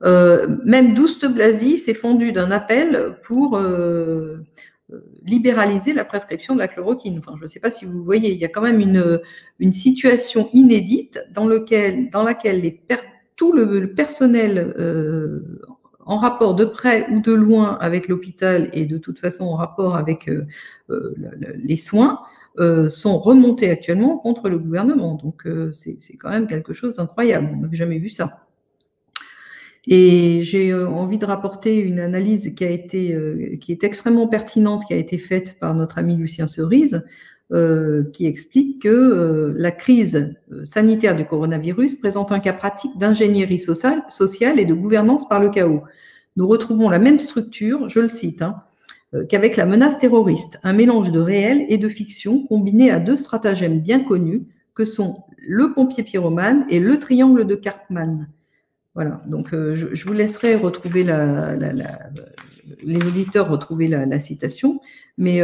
Même Douste Blazy s'est fendu d'un appel pour libéraliser la prescription de la chloroquine. Enfin, je ne sais pas si vous voyez, il y a quand même une situation inédite dans laquelle tout le personnel en rapport de près ou de loin avec l'hôpital, et de toute façon en rapport avec les soins, sont remontés actuellement contre le gouvernement. Donc c'est quand même quelque chose d'incroyable, on n'avait jamais vu ça. Et j'ai envie de rapporter une analyse qui est extrêmement pertinente, qui a été faite par notre ami Lucien Cerise, qui explique que la crise sanitaire du coronavirus présente un cas pratique d'ingénierie sociale et de gouvernance par le chaos. Nous retrouvons la même structure, je le cite, qu'avec la menace terroriste, un mélange de réel et de fiction combiné à deux stratagèmes bien connus que sont le pompier pyromane et le triangle de Karpman. Voilà, donc je vous laisserai retrouver les auditeurs retrouver la citation, mais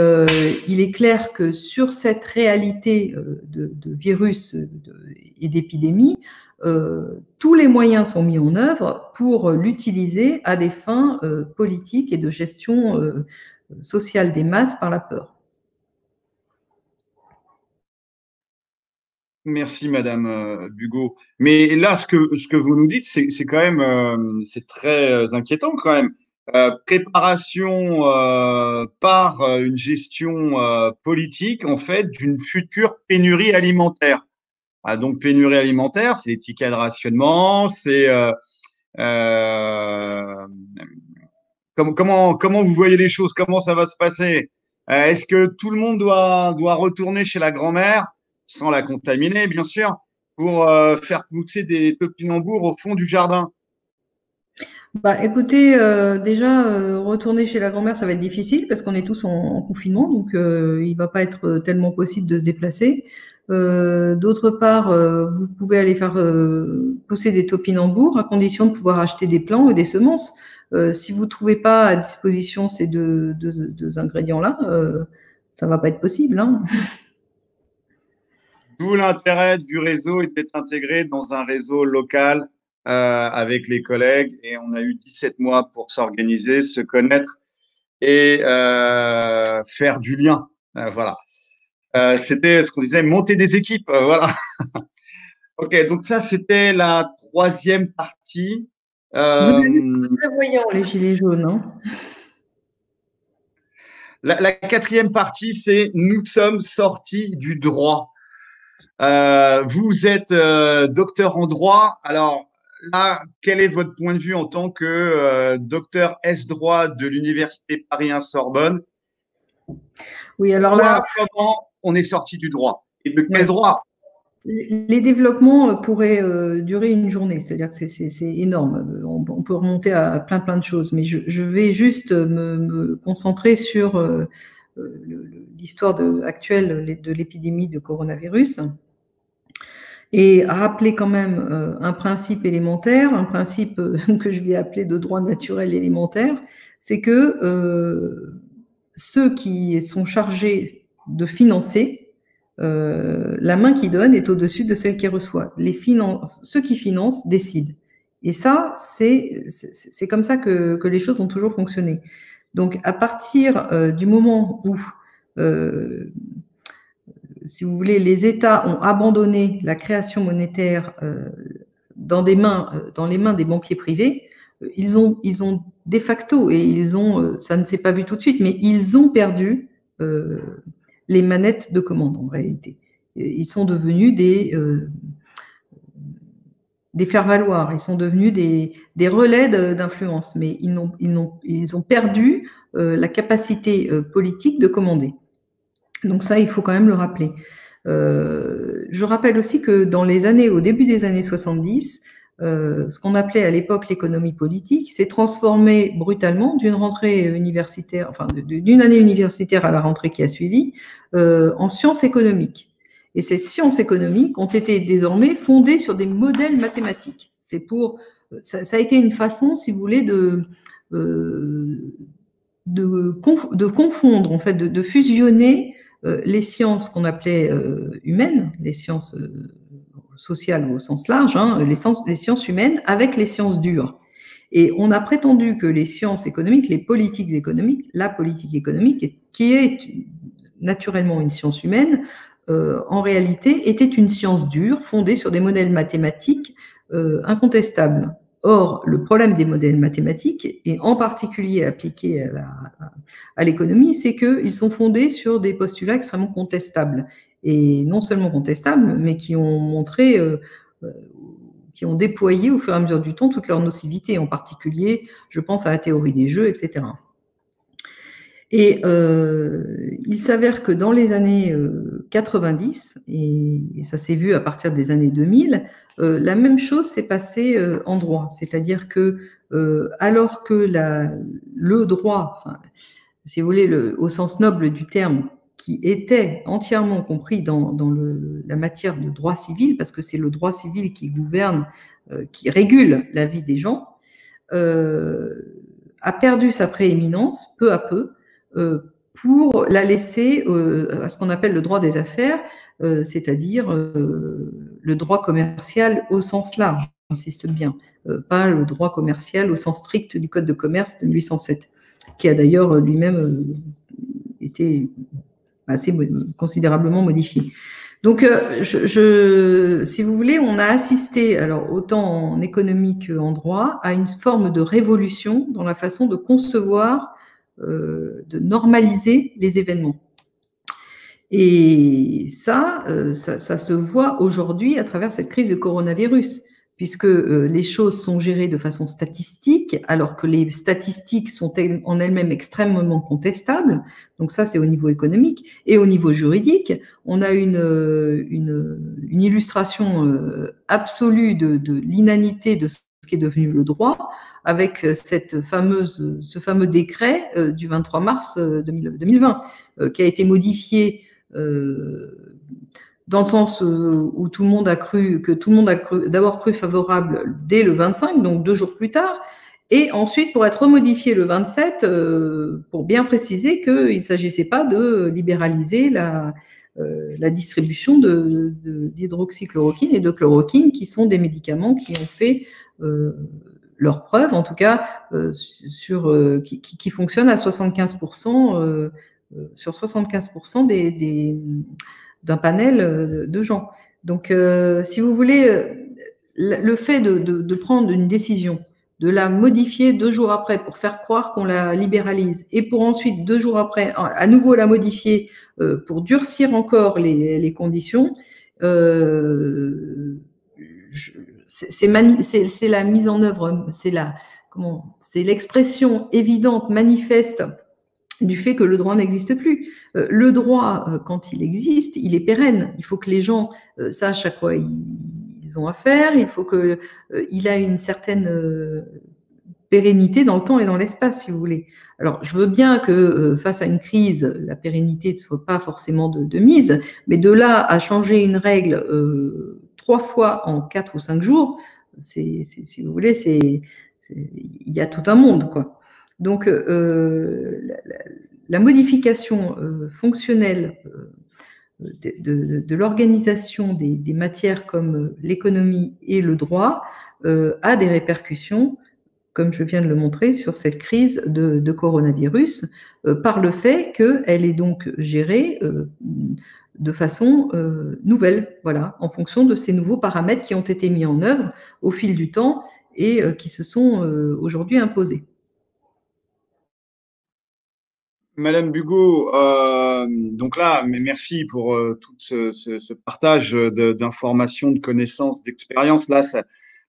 il est clair que sur cette réalité de virus et d'épidémie, tous les moyens sont mis en œuvre pour l'utiliser à des fins politiques et de gestion sociale des masses par la peur. Merci, Madame Bugeaud. Mais là, ce que vous nous dites, c'est quand même c'est très inquiétant quand même. préparation par une gestion politique, en fait, d'une future pénurie alimentaire. Ah, donc, pénurie alimentaire, c'est les tickets de rationnement, c'est comment vous voyez les choses, comment ça va se passer? Est-ce que tout le monde doit retourner chez la grand-mère, sans la contaminer, bien sûr, pour faire pousser des topinambours au fond du jardin? Bah, écoutez, déjà, retourner chez la grand-mère, ça va être difficile parce qu'on est tous en confinement, donc il va pas être tellement possible de se déplacer. D'autre part, vous pouvez aller faire pousser des topinambours à condition de pouvoir acheter des plants et des semences. Si vous trouvez pas à disposition ces deux ingrédients-là, ça va pas être possible, hein. D'où l'intérêt du réseau est d'être intégré dans un réseau local avec les collègues. Et on a eu 17 mois pour s'organiser, se connaître et faire du lien. Voilà. C'était ce qu'on disait, monter des équipes. Voilà. Ok, donc ça, c'était la troisième partie. Vous avez très voyant, les gilets jaunes, hein. La quatrième partie, c'est nous sommes sortis du droit. Vous êtes docteur en droit. Alors là, quel est votre point de vue en tant que docteur S-droit de l'Université Paris 1 Sorbonne? Oui, alors là, comment on est sorti du droit? Et de quel droit? les développements pourraient durer une journée, c'est-à-dire que c'est énorme. On peut remonter à plein de choses, mais je vais juste me concentrer sur l'histoire actuelle de l'épidémie de coronavirus et rappeler quand même un principe élémentaire, un principe que je vais appeler de droit naturel élémentaire, c'est que ceux qui sont chargés de financer, la main qui donne est au-dessus de celle qui reçoit. Ceux qui financent décident. Et ça, c'est comme ça que les choses ont toujours fonctionné. Donc, à partir du moment où, si vous voulez, les États ont abandonné la création monétaire dans les mains des banquiers privés, ils ont de facto, et ça ne s'est pas vu tout de suite, mais ils ont perdu les manettes de commande en réalité. Ils sont devenus des faire-valoir, ils sont devenus des relais d'influence, mais ils ont perdu la capacité politique de commander. Donc ça, il faut quand même le rappeler. Je rappelle aussi que au début des années 70, ce qu'on appelait à l'époque l'économie politique s'est transformé brutalement d'une rentrée universitaire, enfin d'une année universitaire à la rentrée qui a suivi, en sciences économiques. Et ces sciences économiques ont été désormais fondées sur des modèles mathématiques. Ça a été une façon, si vous voulez, de confondre, en fait, de fusionner les sciences qu'on appelait humaines, les sciences sociales au sens large, hein, les sciences humaines avec les sciences dures. Et on a prétendu que les sciences économiques, les politiques économiques, la politique économique, qui est naturellement une science humaine, en réalité était une science dure fondée sur des modèles mathématiques incontestables. Or, le problème des modèles mathématiques, et en particulier appliqués à l'économie, c'est qu'ils sont fondés sur des postulats extrêmement contestables. Et non seulement contestables, mais qui ont qui ont déployé au fur et à mesure du temps toute leur nocivité. En particulier, je pense à la théorie des jeux, etc. Et il s'avère que dans les années 90, et ça s'est vu à partir des années 2000, la même chose s'est passée en droit. C'est-à-dire que alors que le droit, enfin, si vous voulez, au sens noble du terme, qui était entièrement compris dans la matière de droit civil, parce que c'est le droit civil qui gouverne, qui régule la vie des gens, a perdu sa prééminence peu à peu, pour la laisser à ce qu'on appelle le droit des affaires, c'est-à-dire le droit commercial au sens large, j'insiste bien, pas le droit commercial au sens strict du Code de commerce de 1807, qui a d'ailleurs lui-même été considérablement modifié. Donc, si vous voulez, on a assisté, alors autant en économie qu'en droit, à une forme de révolution dans la façon de concevoir, de normaliser les événements. Et ça se voit aujourd'hui à travers cette crise de coronavirus, puisque les choses sont gérées de façon statistique, alors que les statistiques sont en elles-mêmes extrêmement contestables. Donc ça, c'est au niveau économique. Et au niveau juridique, on a une illustration absolue de l'inanité de ce qui est devenu le droit, avec ce fameux décret du 23 mars 2020, qui a été modifié dans le sens où tout le monde a cru d'abord cru favorable dès le 25, donc 2 jours plus tard, et ensuite pour être remodifié le 27, pour bien préciser qu'il ne s'agissait pas de libéraliser la distribution d'hydroxychloroquine et de chloroquine, qui sont des médicaments qui ont fait leur preuve, en tout cas qui fonctionnent à 75%, sur 75% d'un panel de gens. Donc, si vous voulez, le fait de prendre une décision, de la modifier 2 jours après pour faire croire qu'on la libéralise, et pour ensuite 2 jours après à nouveau la modifier pour durcir encore les conditions, c'est la mise en œuvre, c'est l'expression évidente, manifeste du fait que le droit n'existe plus. Le droit, quand il existe, il est pérenne. Il faut que les gens sachent à quoi ils ont affaire. Il faut qu'il ait une certaine pérennité dans le temps et dans l'espace, si vous voulez. Alors, je veux bien que face à une crise, la pérennité ne soit pas forcément de mise, mais de là à changer une règle 3 fois en 4 ou 5 jours, si vous voulez, il y a tout un monde, quoi. Donc, la modification fonctionnelle de l'organisation des matières comme l'économie et le droit a des répercussions, comme je viens de le montrer, sur cette crise de coronavirus, par le fait qu'elle est donc gérée de façon nouvelle, voilà, en fonction de ces nouveaux paramètres qui ont été mis en œuvre au fil du temps et qui se sont aujourd'hui imposés. Madame Bugeaud, donc là, merci pour tout ce partage d'informations, de connaissances, d'expériences. Là,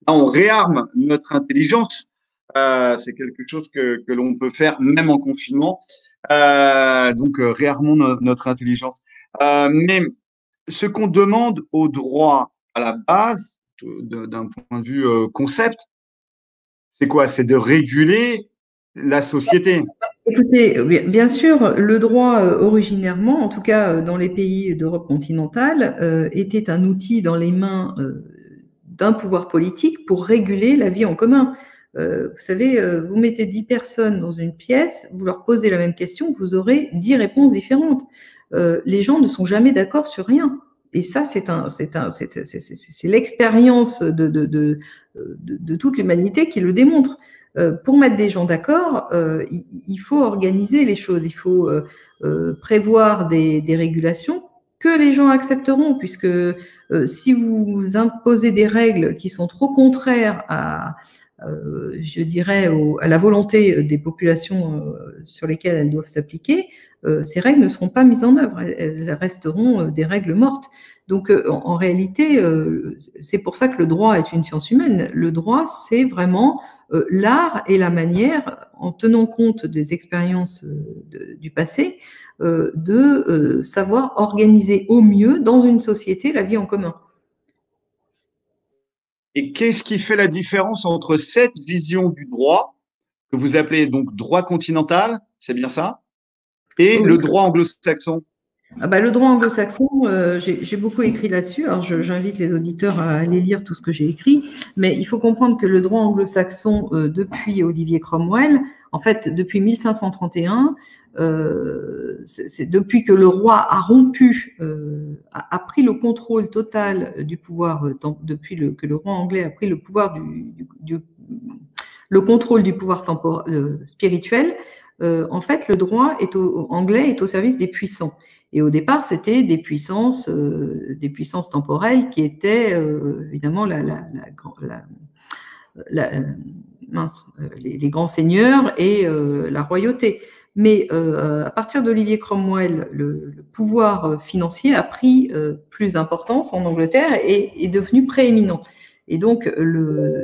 on réarme notre intelligence. C'est quelque chose que l'on peut faire même en confinement. Donc, réarmons notre intelligence. Mais ce qu'on demande au droit à la base, d'un point de vue concept, c'est quoi? C'est de réguler la société. Écoutez, bien sûr, le droit originairement, en tout cas dans les pays d'Europe continentale, était un outil dans les mains d'un pouvoir politique pour réguler la vie en commun. Vous savez, vous mettez 10 personnes dans une pièce, vous leur posez la même question, vous aurez 10 réponses différentes. Les gens ne sont jamais d'accord sur rien. Et ça, c'est l'expérience de toute l'humanité qui le démontre. Pour mettre des gens d'accord, il faut organiser les choses, il faut prévoir des régulations que les gens accepteront, puisque si vous imposez des règles qui sont trop contraires je dirais, à la volonté des populations sur lesquelles elles doivent s'appliquer, ces règles ne seront pas mises en œuvre, elles resteront des règles mortes. Donc, en réalité, c'est pour ça que le droit est une science humaine. Le droit, c'est vraiment l'art et la manière, en tenant compte des expériences du passé, de savoir organiser au mieux dans une société la vie en commun. Et qu'est-ce qui fait la différence entre cette vision du droit, que vous appelez donc droit continental, c'est bien ça, et le droit anglo-saxon? Le droit anglo-saxon, j'ai beaucoup écrit là-dessus. Alors, j'invite les auditeurs à aller lire tout ce que j'ai écrit. Mais il faut comprendre que le droit anglo-saxon, depuis Olivier Cromwell, en fait, depuis 1531, c'est depuis que le roi a rompu, a pris le contrôle total du pouvoir, depuis que le roi anglais a pris le pouvoir le contrôle du pouvoir spirituel, en fait, le droit anglais est au service des puissants. Et au départ, c'était des puissances temporelles qui étaient évidemment les grands seigneurs et la royauté. Mais à partir d'Olivier Cromwell, le pouvoir financier a pris plus d'importance en Angleterre et est devenu prééminent. Et donc,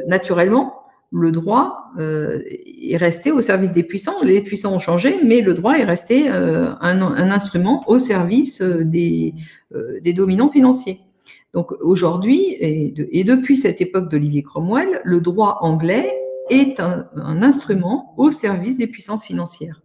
naturellement, le droit est resté au service des puissants. Les puissants ont changé, mais le droit est resté un instrument au service des dominants financiers. Donc aujourd'hui, et depuis cette époque d'Olivier Cromwell, le droit anglais est un instrument au service des puissances financières.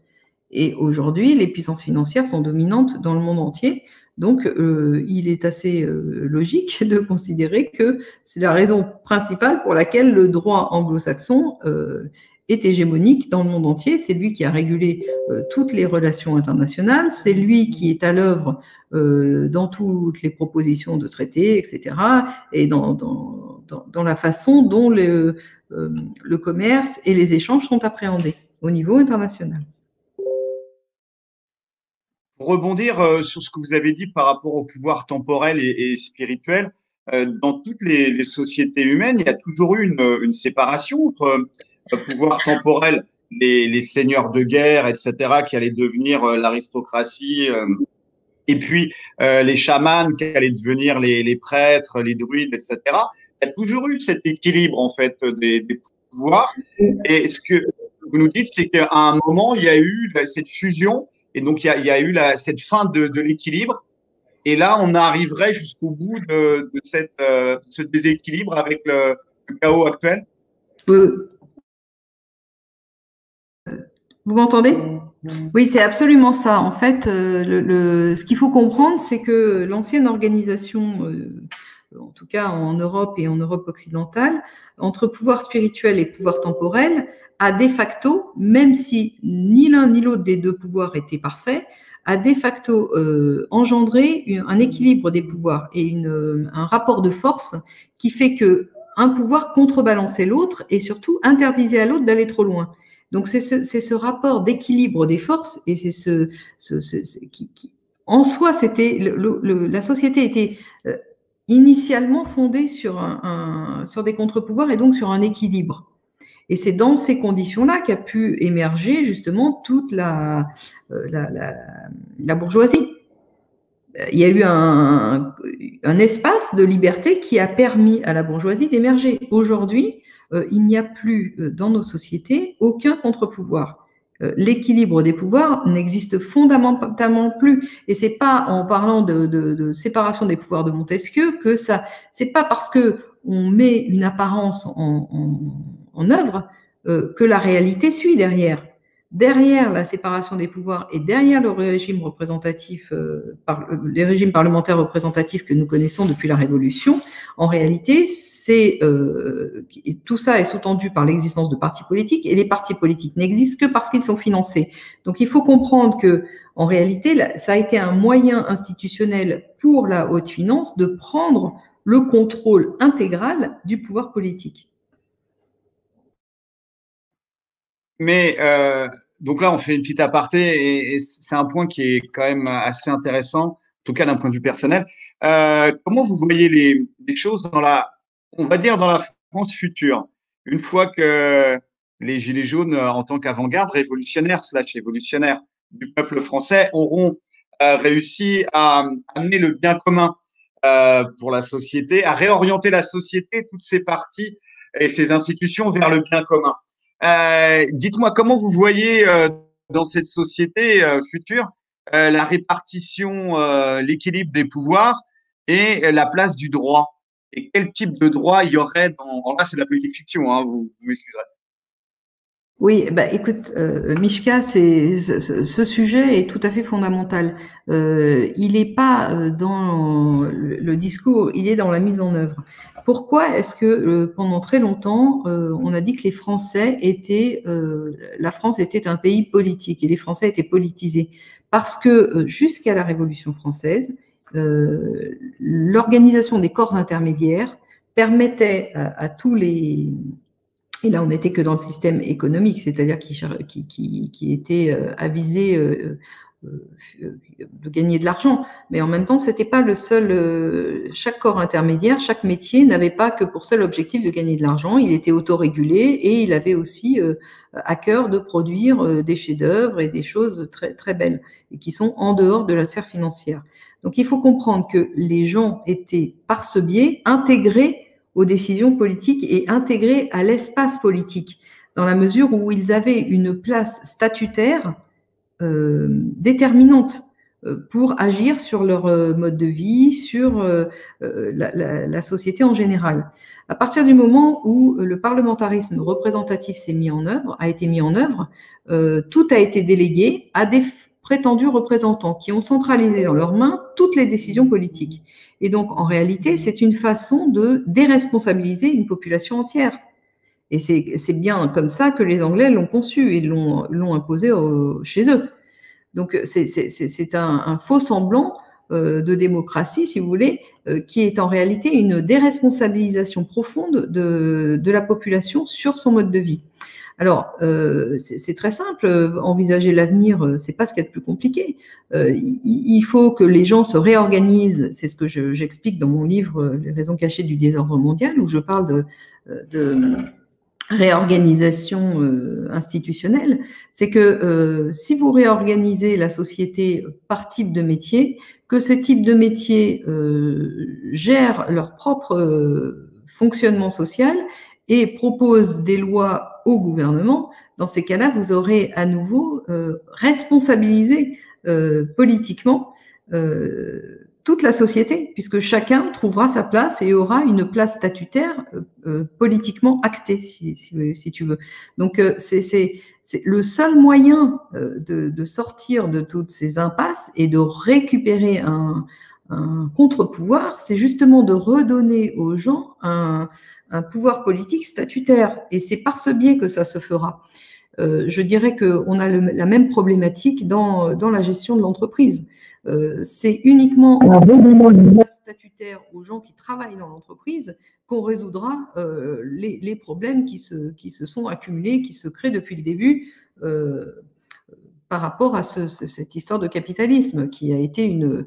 Et aujourd'hui, les puissances financières sont dominantes dans le monde entier. Donc, il est assez logique de considérer que c'est la raison principale pour laquelle le droit anglo-saxon est hégémonique dans le monde entier. C'est lui qui a régulé toutes les relations internationales, c'est lui qui est à l'œuvre dans toutes les propositions de traités, etc., et dans la façon dont le commerce et les échanges sont appréhendés au niveau international. Pour rebondir sur ce que vous avez dit par rapport au pouvoir temporel et spirituel, dans toutes les sociétés humaines, il y a toujours eu une séparation entre le pouvoir temporel, les seigneurs de guerre, etc., qui allaient devenir l'aristocratie, et puis les chamans qui allaient devenir les prêtres, les druides, etc. Il y a toujours eu cet équilibre, en fait, des pouvoirs. Et ce que vous nous dites, c'est qu'à un moment, il y a eu cette fusion. Et donc, il y a eu cette fin de l'équilibre. Et là, on arriverait jusqu'au bout de ce déséquilibre avec le chaos actuel. Vous m'entendez? Oui, c'est absolument ça. En fait, ce qu'il faut comprendre, c'est que l'ancienne organisation, en tout cas en Europe et en Europe occidentale, entre pouvoir spirituel et pouvoir temporel, a de facto, même si ni l'un ni l'autre des deux pouvoirs était parfait, a de facto engendré un équilibre des pouvoirs et un rapport de force qui fait qu'un pouvoir contrebalançait l'autre et surtout interdisait à l'autre d'aller trop loin. Donc c'est ce rapport d'équilibre des forces et c'est qui en soi c'était la société était initialement fondée sur des contre-pouvoirs et donc sur un équilibre. Et c'est dans ces conditions-là qu'a pu émerger justement toute la bourgeoisie. Il y a eu un espace de liberté qui a permis à la bourgeoisie d'émerger. Aujourd'hui, il n'y a plus dans nos sociétés aucun contre-pouvoir. L'équilibre des pouvoirs n'existe fondamentalement plus. Et c'est pas en parlant de séparation des pouvoirs de Montesquieu que ça. C'est pas parce que on met une apparence en œuvre que la réalité suit derrière. Derrière la séparation des pouvoirs et derrière le régime représentatif, les régimes parlementaires représentatifs que nous connaissons depuis la Révolution, en réalité, tout ça est sous-tendu par l'existence de partis politiques et les partis politiques n'existent que parce qu'ils sont financés. Donc il faut comprendre que, en réalité, ça a été un moyen institutionnel pour la haute finance de prendre le contrôle intégral du pouvoir politique. Mais donc là, on fait une petite aparté et c'est un point qui est quand même assez intéressant, en tout cas d'un point de vue personnel. Comment vous voyez les choses on va dire dans la France future, une fois que les Gilets jaunes, en tant qu'avant-garde révolutionnaire / évolutionnaire du peuple français, auront réussi à amener le bien commun pour la société, à réorienter la société, toutes ses parties et ses institutions vers le bien commun. Dites-moi, comment vous voyez dans cette société future la répartition, l'équilibre des pouvoirs et la place du droit? Et quel type de droit il y aurait là, c'est de la politique fiction, hein, vous m'excuserez. Oui, bah, écoute, Mishka, ce sujet est tout à fait fondamental. Il n'est pas dans le discours, il est dans la mise en œuvre. Pourquoi est-ce que pendant très longtemps, on a dit que la France était un pays politique et les Français étaient politisés? Parce que jusqu'à la Révolution française, l'organisation des corps intermédiaires permettait à tous les Et là, on n'était que dans le système économique, c'est-à-dire qui était avisé de gagner de l'argent. Mais en même temps, c'était pas le seul. Chaque corps intermédiaire, chaque métier n'avait pas que pour seul objectif de gagner de l'argent. Il était autorégulé et il avait aussi à cœur de produire des chefs-d'œuvre et des choses très très belles et qui sont en dehors de la sphère financière. Donc, il faut comprendre que les gens étaient par ce biais intégrés aux décisions politiques et intégrés à l'espace politique, dans la mesure où ils avaient une place statutaire déterminante pour agir sur leur mode de vie, sur la société en général. À partir du moment où le parlementarisme représentatif a été mis en œuvre, tout a été délégué à des prétendus représentants qui ont centralisé dans leurs mains toutes les décisions politiques. Et donc, en réalité, c'est une façon de déresponsabiliser une population entière. Et c'est bien comme ça que les Anglais l'ont conçu et l'ont imposé chez eux. Donc, c'est un faux semblant de démocratie, si vous voulez, qui est en réalité une déresponsabilisation profonde de la population sur son mode de vie. Alors, c'est très simple, envisager l'avenir, c'est pas ce qu'il y a de plus compliqué. Il faut que les gens se réorganisent, c'est ce que j'explique dans mon livre « Les raisons cachées du désordre mondial », où je parle de réorganisation institutionnelle. C'est que si vous réorganisez la société par type de métier, que ce type de métier gère leur propre fonctionnement social et propose des lois au gouvernement, dans ces cas-là, vous aurez à nouveau responsabilisé politiquement toute la société, puisque chacun trouvera sa place et aura une place statutaire politiquement actée, si tu veux. Donc, c'est le seul moyen de sortir de toutes ces impasses et de récupérer un contre-pouvoir, c'est justement de redonner aux gens un pouvoir politique statutaire. Et c'est par ce biais que ça se fera. Je dirais qu'on a la même problématique dans la gestion de l'entreprise. C'est uniquement en redonnant une place statutaire aux gens qui travaillent dans l'entreprise qu'on résoudra les problèmes qui se sont accumulés, qui se créent depuis le début par rapport à cette histoire de capitalisme qui a été une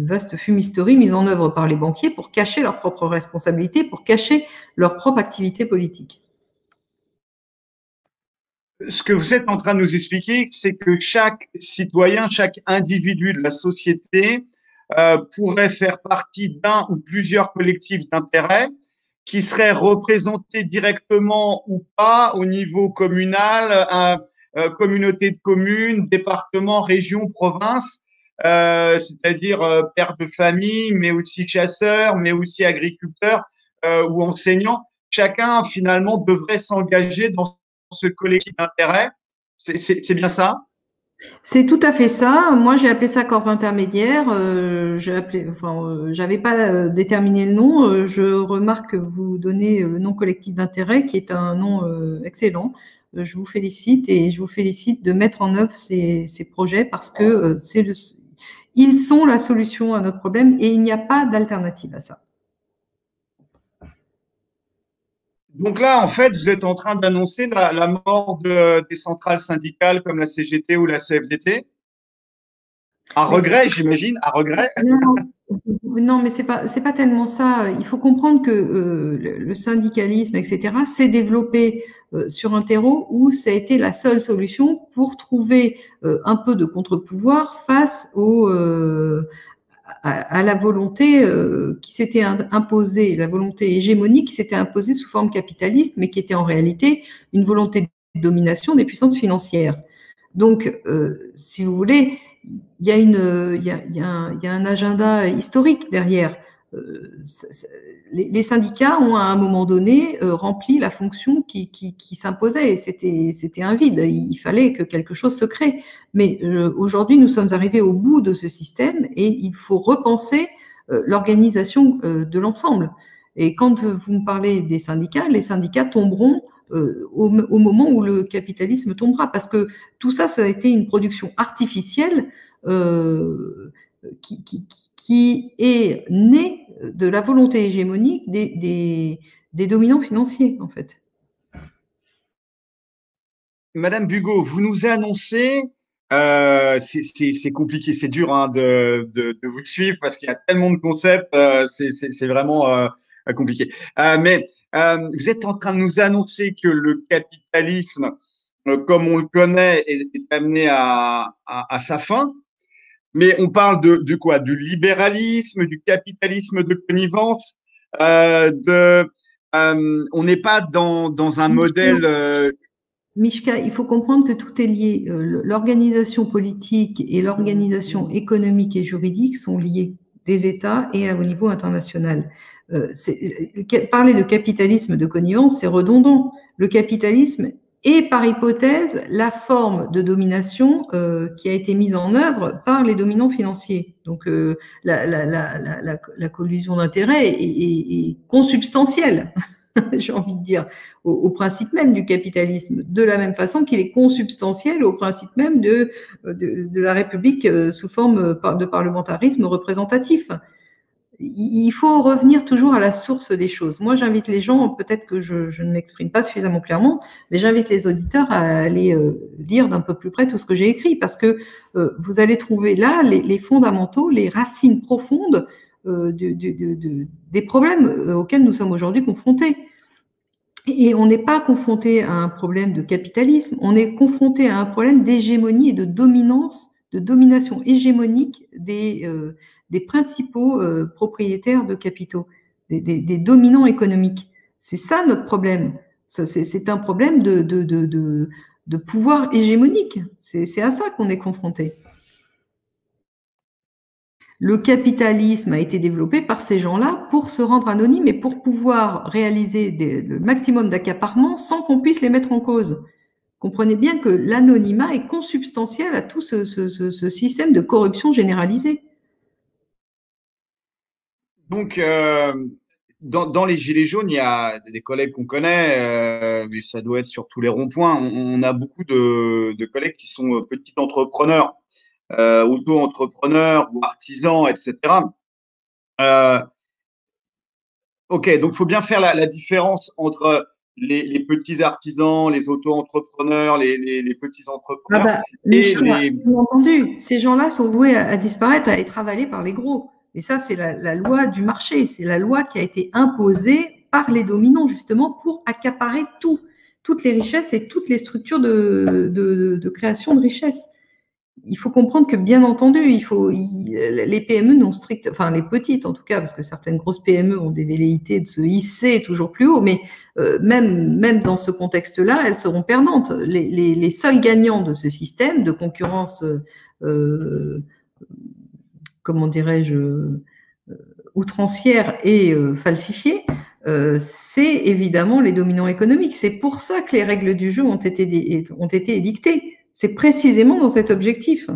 vaste fumisterie mise en œuvre par les banquiers pour cacher leurs propres responsabilités, pour cacher leur propre activité politique. Ce que vous êtes en train de nous expliquer, c'est que chaque citoyen, chaque individu de la société pourrait faire partie d'un ou plusieurs collectifs d'intérêt qui seraient représentés directement ou pas au niveau communal, communauté de communes, département, région, province, c'est-à-dire père de famille, mais aussi chasseurs, mais aussi agriculteurs ou enseignants. Chacun, finalement, devrait s'engager dans ce collectif d'intérêt. C'est bien ça? C'est tout à fait ça. Moi, j'ai appelé ça corps intermédiaire. J'avais pas déterminé le nom. Je remarque que vous donnez le nom collectif d'intérêt, qui est un nom excellent. Je vous félicite et je vous félicite de mettre en œuvre ces projets parce que ils sont la solution à notre problème et il n'y a pas d'alternative à ça. Donc là, en fait, vous êtes en train d'annoncer la mort des centrales syndicales comme la CGT ou la CFDT. À regret, j'imagine, à regret. Non, mais c'est pas tellement ça. Il faut comprendre que le syndicalisme, etc., s'est développé sur un terreau où ça a été la seule solution pour trouver un peu de contre-pouvoir face à la volonté qui s'était imposée, la volonté hégémonique qui s'était imposée sous forme capitaliste, mais qui était en réalité une volonté de domination des puissances financières. Donc, si vous voulez, il y a un agenda historique derrière. Les syndicats ont à un moment donné rempli la fonction qui s'imposait et c'était un vide. Il fallait que quelque chose se crée. Mais aujourd'hui, nous sommes arrivés au bout de ce système et il faut repenser l'organisation de l'ensemble. Et quand vous me parlez des syndicats, les syndicats tomberont au moment où le capitalisme tombera, parce que tout ça, ça a été une production artificielle qui est née de la volonté hégémonique des dominants financiers, en fait. Madame Bugeaud, vous nous annoncez, c'est compliqué, c'est dur hein, de vous suivre parce qu'il y a tellement de concepts, c'est vraiment compliqué. Vous êtes en train de nous annoncer que le capitalisme, comme on le connaît, est amené à sa fin. Mais on parle de quoi? Du libéralisme, du capitalisme de connivence, on n'est pas dans un modèle. Mishka, il faut comprendre que tout est lié. L'organisation politique et l'organisation économique et juridique sont liées des États et au niveau international. Parler de capitalisme de connivence, c'est redondant. Le capitalisme est par hypothèse la forme de domination qui a été mise en œuvre par les dominants financiers. Donc la collusion d'intérêts est consubstantielle. J'ai envie de dire, au principe même du capitalisme, de la même façon qu'il est consubstantiel au principe même de la République sous forme de parlementarisme représentatif. Il faut revenir toujours à la source des choses. Moi, j'invite les gens, peut-être que je ne m'exprime pas suffisamment clairement, mais j'invite les auditeurs à aller lire d'un peu plus près tout ce que j'ai écrit, parce que vous allez trouver là les fondamentaux, les racines profondes des problèmes auxquels nous sommes aujourd'hui confrontés. Et on n'est pas confronté à un problème de capitalisme, on est confronté à un problème d'hégémonie et de dominance, de domination hégémonique des principaux propriétaires de capitaux, des dominants économiques. C'est ça notre problème. C'est un problème de pouvoir hégémonique. C'est à ça qu'on est confronté. Le capitalisme a été développé par ces gens-là pour se rendre anonymes et pour pouvoir réaliser le maximum d'accaparement sans qu'on puisse les mettre en cause. Comprenez bien que l'anonymat est consubstantiel à tout ce système de corruption généralisée. Donc, dans les Gilets jaunes, il y a des collègues qu'on connaît, mais ça doit être sur tous les ronds-points. On a beaucoup de collègues qui sont petits entrepreneurs, auto-entrepreneurs ou artisans, etc. Ok, donc il faut bien faire la différence entre les petits artisans, les auto-entrepreneurs, les petits entrepreneurs. Bien entendu, ces gens-là sont voués à disparaître, à être avalés par les gros. Et ça, c'est la loi du marché, c'est la loi qui a été imposée par les dominants, justement, pour accaparer toutes les richesses et toutes les structures de création de richesses. Il faut comprendre que, bien entendu, les PME n'ont enfin les petites en tout cas, parce que certaines grosses PME ont des velléités de se hisser toujours plus haut, mais même dans ce contexte-là, elles seront perdantes. Les seuls gagnants de ce système de concurrence, comment dirais-je, outrancière et falsifiée, c'est évidemment les dominants économiques. C'est pour ça que les règles du jeu ont été édictées. C'est précisément dans cet objectif.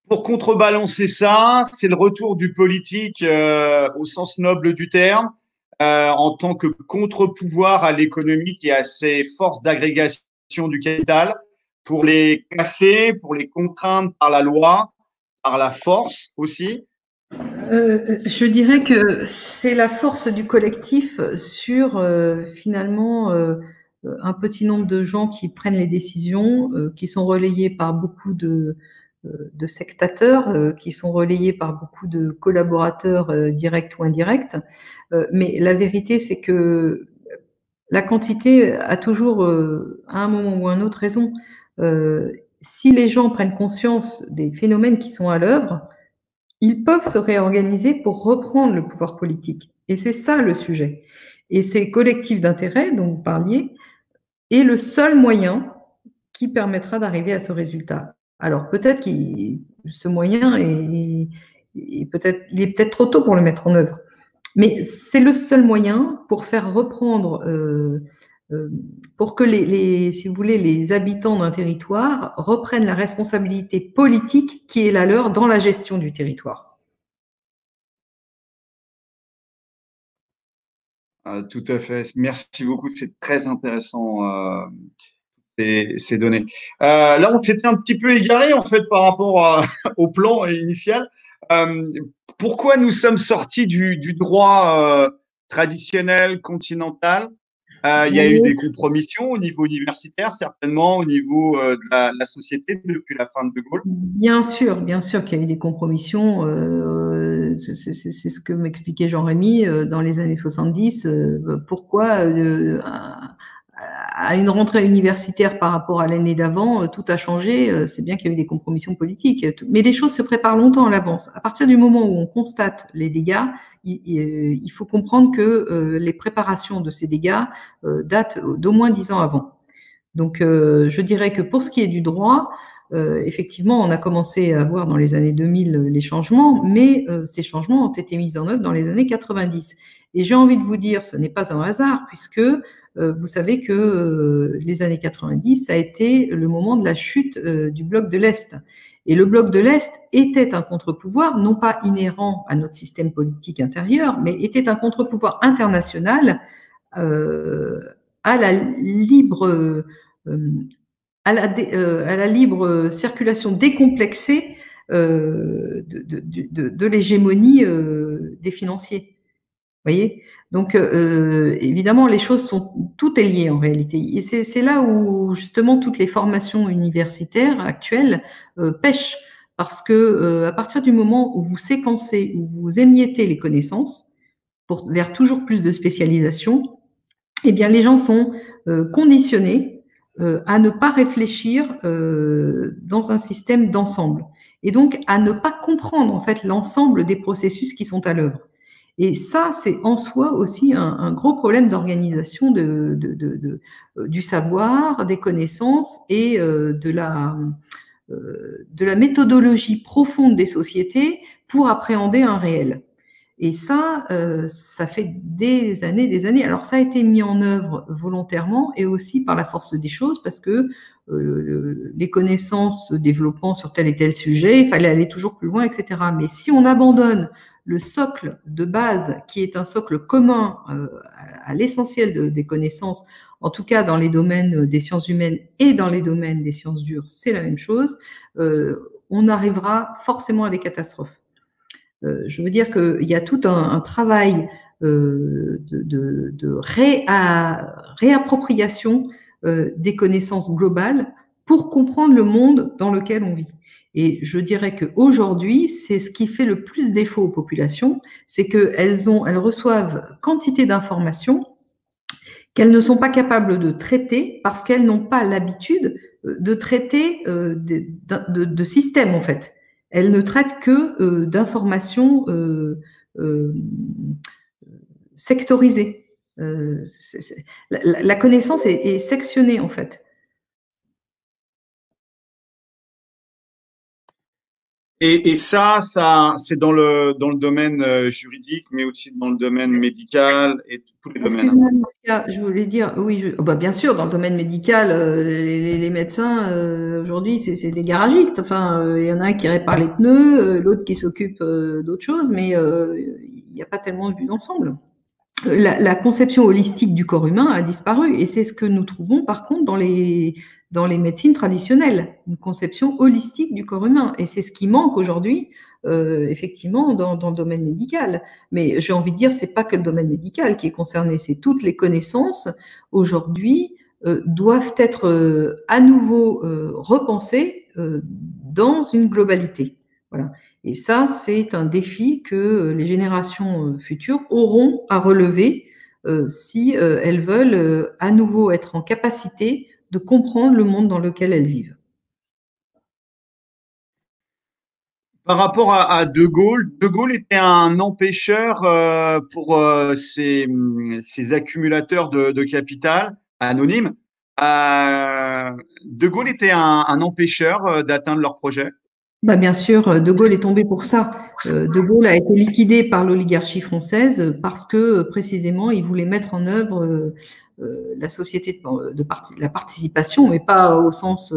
Pour contrebalancer ça, c'est le retour du politique au sens noble du terme, en tant que contre-pouvoir à l'économie et à ses forces d'agrégation du capital, pour les casser, pour les contraindre par la loi, par la force aussi. Je dirais que c'est la force du collectif sur finalement un petit nombre de gens qui prennent les décisions, qui sont relayés par beaucoup de sectateurs, qui sont relayés par beaucoup de collaborateurs directs ou indirects. Mais la vérité, c'est que la quantité a toujours, à un moment ou à un autre, raison. Si les gens prennent conscience des phénomènes qui sont à l'œuvre, ils peuvent se réorganiser pour reprendre le pouvoir politique. Et c'est ça le sujet. Et ces collectifs d'intérêts dont vous parliez est le seul moyen qui permettra d'arriver à ce résultat. Alors peut-être que ce moyen il est peut-être trop tôt pour le mettre en œuvre, mais c'est le seul moyen pour faire reprendre, pour que si vous voulez, les habitants d'un territoire reprennent la responsabilité politique qui est la leur dans la gestion du territoire. Tout à fait. Merci beaucoup. C'est très intéressant. Ces données. Là, on s'était un petit peu égaré en fait par rapport au plan initial. Pourquoi nous sommes sortis du droit traditionnel continental Il y a eu des compromissions au niveau universitaire, certainement, au niveau de la société depuis la fin de De Gaulle. Bien sûr qu'il y a eu des compromissions. C'est ce que m'expliquait Jean-Rémy dans les années 70. Pourquoi à une rentrée universitaire par rapport à l'année d'avant, tout a changé. C'est bien qu'il y a eu des compromissions politiques. Mais les choses se préparent longtemps à l'avance. À partir du moment où on constate les dégâts, il faut comprendre que les préparations de ces dégâts datent d'au moins 10 ans avant. Donc, je dirais que pour ce qui est du droit, effectivement, on a commencé à voir dans les années 2000 les changements, mais ces changements ont été mis en œuvre dans les années 90. Et j'ai envie de vous dire, ce n'est pas un hasard, puisque vous savez que les années 90, ça a été le moment de la chute du bloc de l'Est. Et le bloc de l'Est était un contre-pouvoir, non pas inhérent à notre système politique intérieur, mais était un contre-pouvoir international à la libre à la libre circulation décomplexée de l'hégémonie des financiers. Vous voyez? Donc, évidemment, les choses sont, tout est lié en réalité. Et c'est là où, justement, toutes les formations universitaires actuelles pêchent. Parce que à partir du moment où vous séquencez, où vous émiettez les connaissances, vers toujours plus de spécialisation, eh bien, les gens sont conditionnés à ne pas réfléchir dans un système d'ensemble. Et donc, à ne pas comprendre, en fait, l'ensemble des processus qui sont à l'œuvre. Et ça, c'est en soi aussi un gros problème d'organisation du savoir, des connaissances et de la méthodologie profonde des sociétés pour appréhender un réel. Et ça, ça fait des années. Alors, ça a été mis en œuvre volontairement et aussi par la force des choses parce que les connaissances se développant sur tel et tel sujet, il fallait aller toujours plus loin, etc. Mais si on abandonne le socle de base, qui est un socle commun à l'essentiel des connaissances, en tout cas dans les domaines des sciences humaines et dans les domaines des sciences dures, c'est la même chose, on arrivera forcément à des catastrophes. Je veux dire qu'il y a tout un travail de réappropriation des connaissances globales pour comprendre le monde dans lequel on vit. Et je dirais qu'aujourd'hui, c'est ce qui fait le plus défaut aux populations, c'est qu'elles reçoivent quantité d'informations qu'elles ne sont pas capables de traiter parce qu'elles n'ont pas l'habitude de traiter de systèmes, en fait. Elles ne traitent que d'informations sectorisées. La connaissance est sectionnée, en fait. Et ça c'est dans le domaine juridique, mais aussi dans le domaine médical et tous les domaines. Excuse-moi, je voulais dire, oui, bien sûr, dans le domaine médical, les médecins, aujourd'hui, c'est des garagistes. Enfin, il y en a un qui répare les pneus, l'autre qui s'occupe d'autres choses, mais il n'y a pas tellement de vue d'ensemble. La conception holistique du corps humain a disparu, et c'est ce que nous trouvons, par contre, dans les médecines traditionnelles, une conception holistique du corps humain. Et c'est ce qui manque aujourd'hui, effectivement, dans le domaine médical. Mais j'ai envie de dire, c'est pas que le domaine médical qui est concerné, c'est toutes les connaissances, aujourd'hui, doivent être à nouveau repensées dans une globalité. Voilà. Et ça, c'est un défi que les générations futures auront à relever si elles veulent à nouveau être en capacité de comprendre le monde dans lequel elles vivent. Par rapport à De Gaulle était un empêcheur pour ces accumulateurs de capital anonymes. De Gaulle était un empêcheur d'atteindre leur projet. Bah bien sûr, De Gaulle est tombé pour ça. De Gaulle a été liquidé par l'oligarchie française parce que précisément il voulait mettre en œuvre la société de la participation, mais pas au sens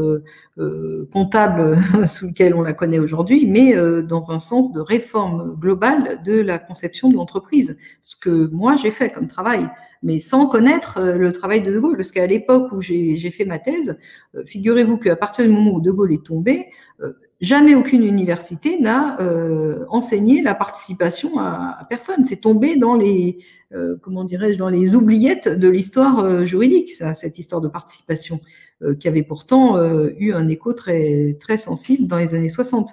comptable sous lequel on la connaît aujourd'hui, mais dans un sens de réforme globale de la conception de l'entreprise. Ce que moi j'ai fait comme travail, mais sans connaître le travail de Gaulle, parce qu'à l'époque où j'ai fait ma thèse, figurez-vous qu'à partir du moment où De Gaulle est tombé, jamais aucune université n'a enseigné la participation à personne. C'est tombé dans les, comment dirais-je, dans les oubliettes de l'histoire juridique, ça, cette histoire de participation, qui avait pourtant eu un écho très, très sensible dans les années 60.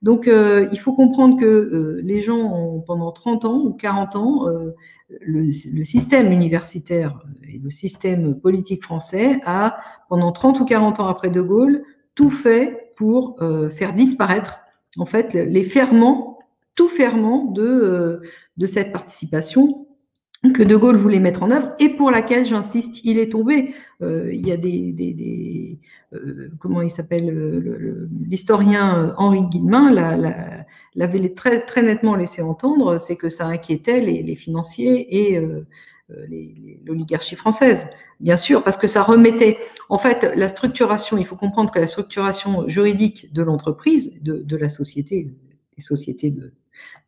Donc, il faut comprendre que les gens ont, pendant 30 ans ou 40 ans, le système universitaire et le système politique français a, pendant 30 ou 40 ans après De Gaulle, tout fait pour faire disparaître en fait les ferments, tout ferment de cette participation que De Gaulle voulait mettre en œuvre et pour laquelle, j'insiste, il est tombé. Il y a comment il s'appelle, l'historien Henri Guillemin l'avait très, très nettement laissé entendre, c'est que ça inquiétait les financiers et l'oligarchie française, bien sûr, parce que ça remettait, en fait, la structuration, il faut comprendre que la structuration juridique de l'entreprise, de la société, des sociétés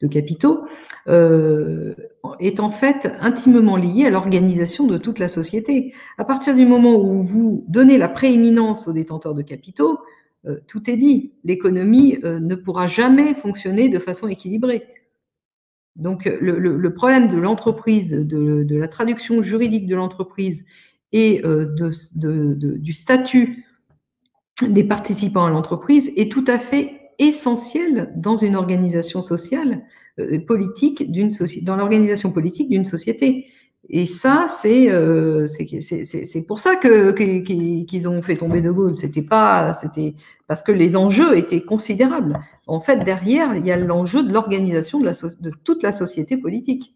de capitaux, est en fait intimement liée à l'organisation de toute la société. À partir du moment où vous donnez la prééminence aux détenteurs de capitaux, tout est dit. L'économie ne pourra jamais fonctionner de façon équilibrée. Donc, le problème de l'entreprise, de la traduction juridique de l'entreprise et du statut des participants à l'entreprise est tout à fait essentiel dans une organisation sociale, politique, dans l'organisation politique d'une société. Et ça, c'est pour ça qu'ils ont fait tomber De Gaulle. C'était parce que les enjeux étaient considérables. En fait, derrière, il y a l'enjeu de l'organisation de toute la société politique.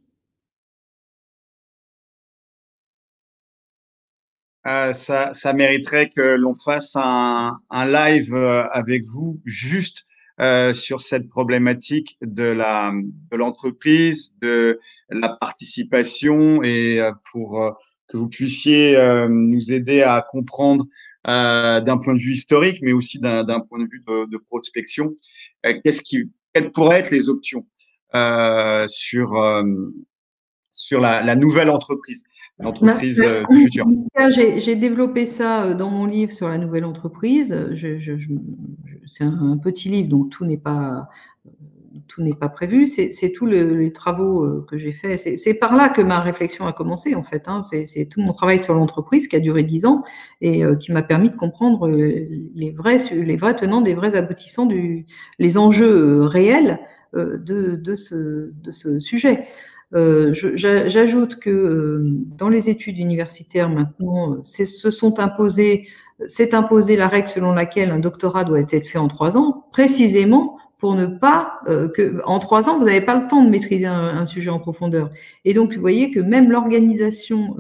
Ça mériterait que l'on fasse un live avec vous juste sur cette problématique de l'entreprise, de la participation et pour que vous puissiez nous aider à comprendre d'un point de vue historique, mais aussi d'un point de vue de prospection, quelles pourraient être les options sur la nouvelle entreprise. L'entreprise du futur. J'ai développé ça dans mon livre sur la nouvelle entreprise. C'est un petit livre, donc tout n'est pas prévu. C'est tous les travaux que j'ai faits. C'est par là que ma réflexion a commencé, en fait. C'est tout mon travail sur l'entreprise qui a duré 10 ans et qui m'a permis de comprendre les vrais tenants, des vrais aboutissants, les enjeux réels de ce sujet. J'ajoute que dans les études universitaires maintenant, c'est imposé la règle selon laquelle un doctorat doit être fait en 3 ans, précisément pour ne pas en 3 ans, vous n'avez pas le temps de maîtriser un sujet en profondeur. Et donc, vous voyez que même l'organisation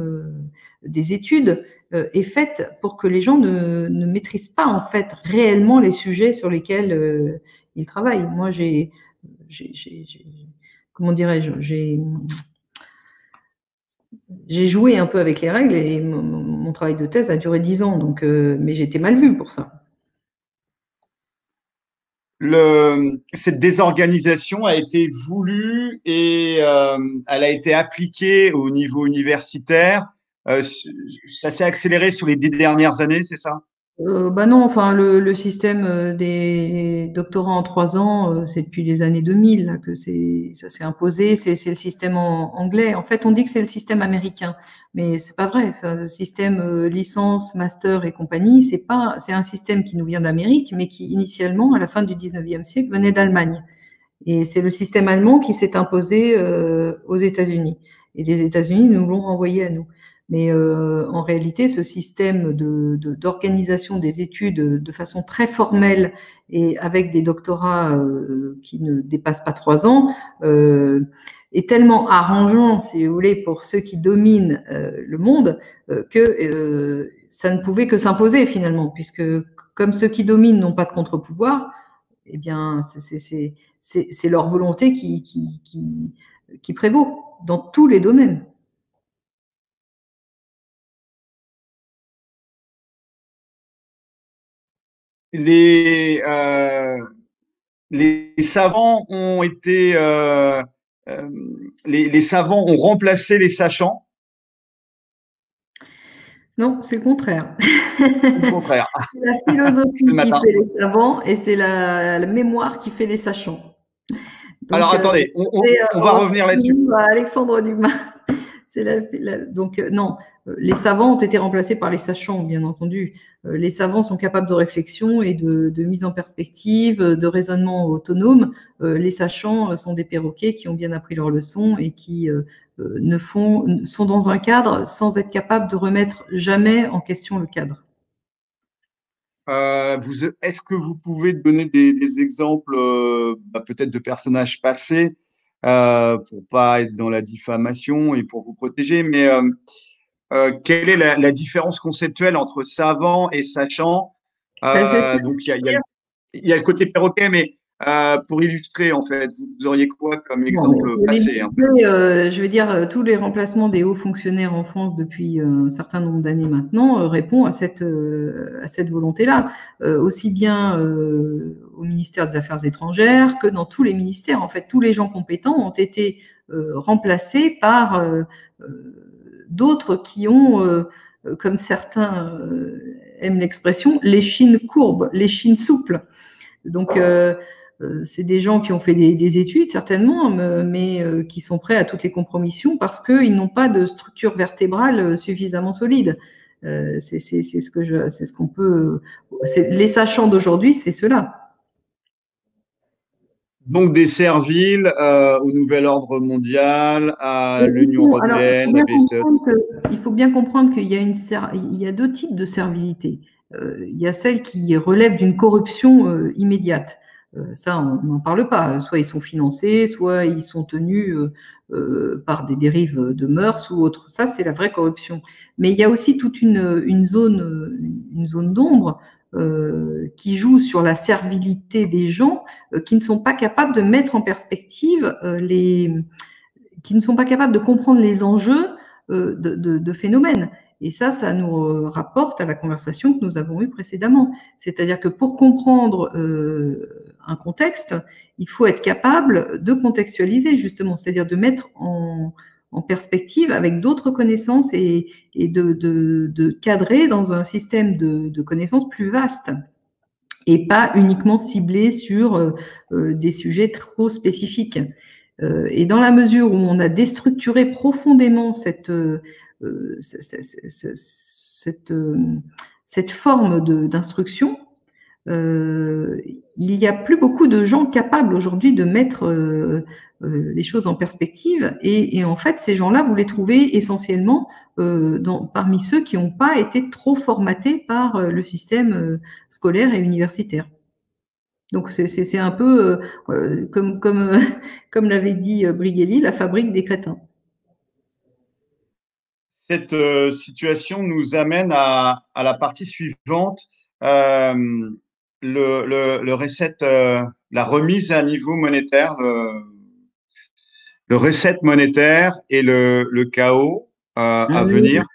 des études est faite pour que les gens ne maîtrisent pas en fait réellement les sujets sur lesquels ils travaillent. Moi, comment dirais-je, j'ai joué un peu avec les règles et mon travail de thèse a duré 10 ans, donc, mais j'étais mal vue pour ça. Cette désorganisation a été voulue et elle a été appliquée au niveau universitaire. Ça s'est accéléré sur les 10 dernières années, c'est ça? Non, enfin le système des doctorats en 3 ans, c'est depuis les années 2000 là, que ça s'est imposé. C'est le système anglais. En fait, on dit que c'est le système américain, mais c'est pas vrai. Enfin, le système licence, master et compagnie, c'est un système qui nous vient d'Amérique, mais qui initialement, à la fin du 19e siècle, venait d'Allemagne. Et c'est le système allemand qui s'est imposé aux États-Unis. Et les États-Unis nous l'ont renvoyé à nous. Mais en réalité, ce système d'organisation des études de façon très formelle et avec des doctorats qui ne dépassent pas 3 ans est tellement arrangeant, si vous voulez, pour ceux qui dominent le monde que ça ne pouvait que s'imposer finalement, puisque comme ceux qui dominent n'ont pas de contre-pouvoir, eh bien, c'est leur volonté qui prévaut dans tous les domaines. Les savants ont été les savants ont remplacé les sachants. Non, c'est le contraire. Le contraire. C'est la philosophie Le qui matin. fait les savants et c'est la mémoire qui fait les sachants. Alors, Donc, attendez, on va revenir là-dessus. Alexandre Dumas. Donc, non, les savants ont été remplacés par les sachants, bien entendu. Les savants sont capables de réflexion et de mise en perspective, de raisonnement autonome. Les sachants sont des perroquets qui ont bien appris leurs leçons et qui sont dans un cadre sans être capables de remettre jamais en question le cadre. Est-ce que vous pouvez donner des exemples peut-être de personnages passés pour pas être dans la diffamation et pour vous protéger, mais quelle est la différence conceptuelle entre savant et sachant? Donc il y a le côté perroquet, mais pour illustrer en fait, vous auriez quoi comme exemple passé un peu? Je veux dire, tous les remplacements des hauts fonctionnaires en France depuis un certain nombre d'années maintenant répondent à cette volonté-là, aussi bien au ministère des Affaires étrangères que dans tous les ministères. En fait, tous les gens compétents ont été remplacés par d'autres qui ont, comme certains aiment l'expression, les chines courbes, les chines souples. Donc, c'est des gens qui ont fait des études, certainement, mais qui sont prêts à toutes les compromissions parce qu'ils n'ont pas de structure vertébrale suffisamment solide. C'est ce qu'on peut. Les sachants d'aujourd'hui, c'est cela. Donc des serviles au nouvel ordre mondial, à l'Union européenne, la BCE. Il faut bien comprendre qu'il y a deux types de servilité. Il y a celle qui relève d'une corruption immédiate. Ça, on n'en parle pas. Soit ils sont financés, soit ils sont tenus par des dérives de mœurs ou autres. Ça, c'est la vraie corruption. Mais il y a aussi toute une zone d'ombre qui joue sur la servilité des gens qui ne sont pas capables de mettre en perspective qui ne sont pas capables de comprendre les enjeux de phénomènes. Et ça nous rapporte à la conversation que nous avons eue précédemment. C'est-à-dire que pour comprendre un contexte, il faut être capable de contextualiser, justement, c'est-à-dire de mettre en perspective avec d'autres connaissances et de cadrer dans un système de connaissances plus vaste et pas uniquement ciblé sur des sujets trop spécifiques. Et dans la mesure où on a déstructuré profondément cette forme d'instruction, il n'y a plus beaucoup de gens capables aujourd'hui de mettre les choses en perspective. Et en fait, ces gens-là, vous les trouvez essentiellement parmi ceux qui n'ont pas été trop formatés par le système scolaire et universitaire. Donc, c'est un peu, comme l'avait dit Brigelli, la fabrique des crétins. Cette situation nous amène à la partie suivante, le reset, la remise à niveau monétaire, le reset monétaire et le chaos à venir.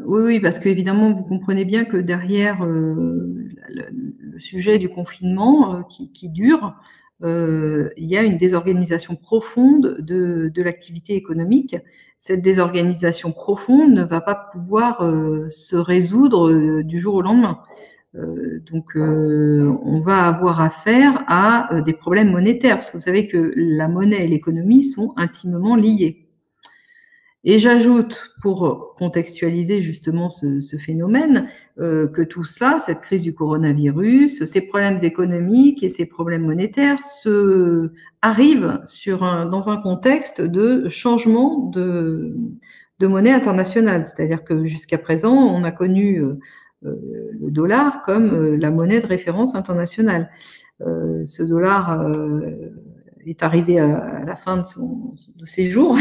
Oui, parce qu'évidemment, vous comprenez bien que derrière le sujet du confinement qui dure, il y a une désorganisation profonde de l'activité économique. Cette désorganisation profonde ne va pas pouvoir se résoudre du jour au lendemain. Donc, on va avoir affaire à des problèmes monétaires, parce que vous savez que la monnaie et l'économie sont intimement liées. Et j'ajoute, pour contextualiser justement ce phénomène, que tout ça, cette crise du coronavirus, ces problèmes économiques et ces problèmes monétaires arrivent dans un contexte de changement de monnaie internationale. C'est-à-dire que jusqu'à présent, on a connu le dollar comme la monnaie de référence internationale. Ce dollar est arrivé à la fin de ses jours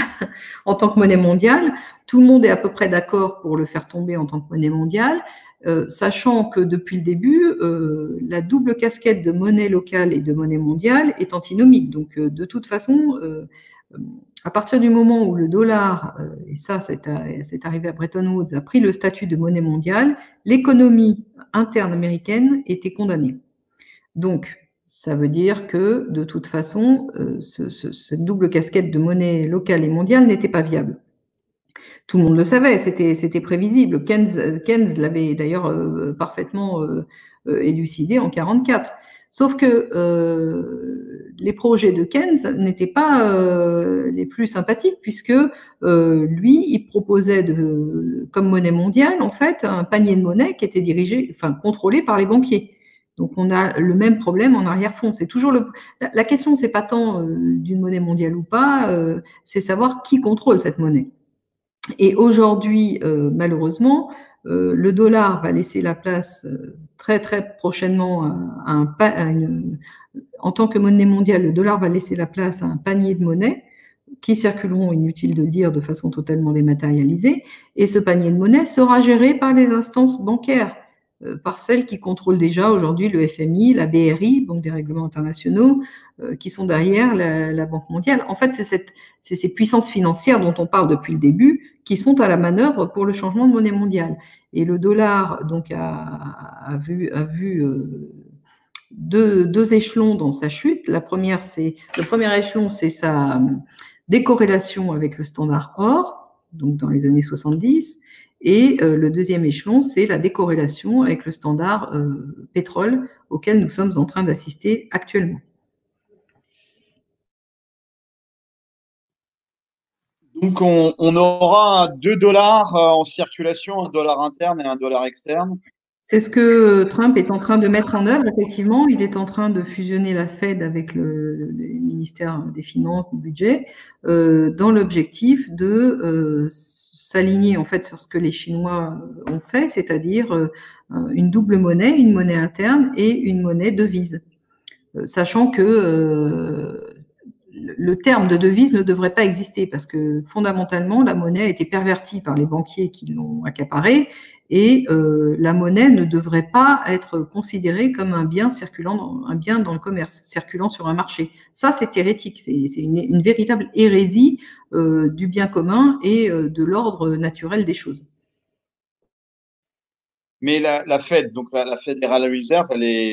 en tant que monnaie mondiale. Tout le monde est à peu près d'accord pour le faire tomber en tant que monnaie mondiale, sachant que depuis le début, la double casquette de monnaie locale et de monnaie mondiale est antinomique. Donc, de toute façon, à partir du moment où le dollar, et ça c'est arrivé à Bretton Woods, a pris le statut de monnaie mondiale, l'économie interne américaine était condamnée. Donc, ça veut dire que, de toute façon, cette double casquette de monnaie locale et mondiale n'était pas viable. Tout le monde le savait, c'était prévisible. Keynes l'avait d'ailleurs parfaitement élucidé en 1944. Sauf que les projets de Keynes n'étaient pas les plus sympathiques, puisque lui, il proposait comme monnaie mondiale, en fait, un panier de monnaie qui était contrôlé par les banquiers. Donc, on a le même problème en arrière-fond. C'est toujours la question, c'est pas tant d'une monnaie mondiale ou pas, c'est savoir qui contrôle cette monnaie. Et aujourd'hui, malheureusement, le dollar va laisser la place très très prochainement en tant que monnaie mondiale, le dollar va laisser la place à un panier de monnaies qui circuleront, inutile de le dire, de façon totalement dématérialisée. Et ce panier de monnaie sera géré par les instances bancaires, par celles qui contrôlent déjà aujourd'hui le FMI, la BRI, Banque des règlements internationaux, qui sont derrière la Banque mondiale. En fait, c'est ces puissances financières dont on parle depuis le début qui sont à la manœuvre pour le changement de monnaie mondiale. Et le dollar donc a vu deux échelons dans sa chute. Le premier échelon, c'est sa décorrélation avec le standard or, donc dans les années 70. Et le deuxième échelon, c'est la décorrélation avec le standard pétrole auquel nous sommes en train d'assister actuellement. Donc, on aura 2 dollars en circulation, un dollar interne et un dollar externe. C'est ce que Trump est en train de mettre en œuvre, effectivement. Il est en train de fusionner la Fed avec le ministère des Finances, du Budget, dans l'objectif de s'aligner en fait sur ce que les Chinois ont fait, c'est-à-dire une double monnaie, une monnaie interne et une monnaie devise. Sachant que le terme de devise ne devrait pas exister parce que fondamentalement, la monnaie a été pervertie par les banquiers qui l'ont accaparée et la monnaie ne devrait pas être considérée comme un bien dans le commerce, circulant sur un marché. Ça, c'est hérétique, c'est une véritable hérésie du bien commun et de l'ordre naturel des choses. Mais la Fed, donc la Federal Reserve,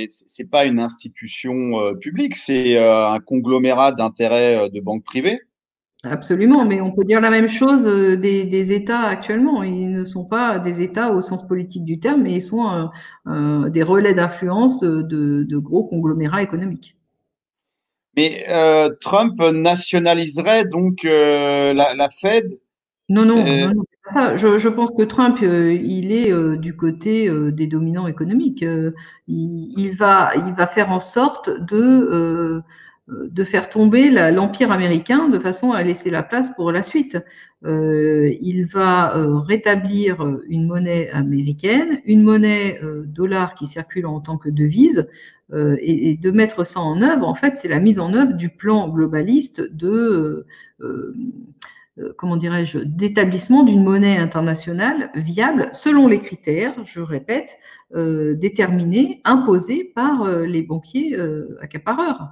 c'est pas une institution publique, c'est un conglomérat d'intérêts de banques privées. Absolument, mais on peut dire la même chose des États actuellement. Ils ne sont pas des États au sens politique du terme, mais ils sont des relais d'influence de gros conglomérats économiques. Mais Trump nationaliserait donc la Fed. Non, c'est pas ça. Je pense que Trump, il est du côté des dominants économiques. Il va faire en sorte de faire tomber l'empire américain de façon à laisser la place pour la suite. Il va rétablir une monnaie américaine, une monnaie dollar qui circule en tant que devise, et de mettre ça en œuvre. En fait, c'est la mise en œuvre du plan globaliste comment dirais-je, d'établissement d'une monnaie internationale viable selon les critères, je répète, déterminés, imposés par les banquiers accapareurs.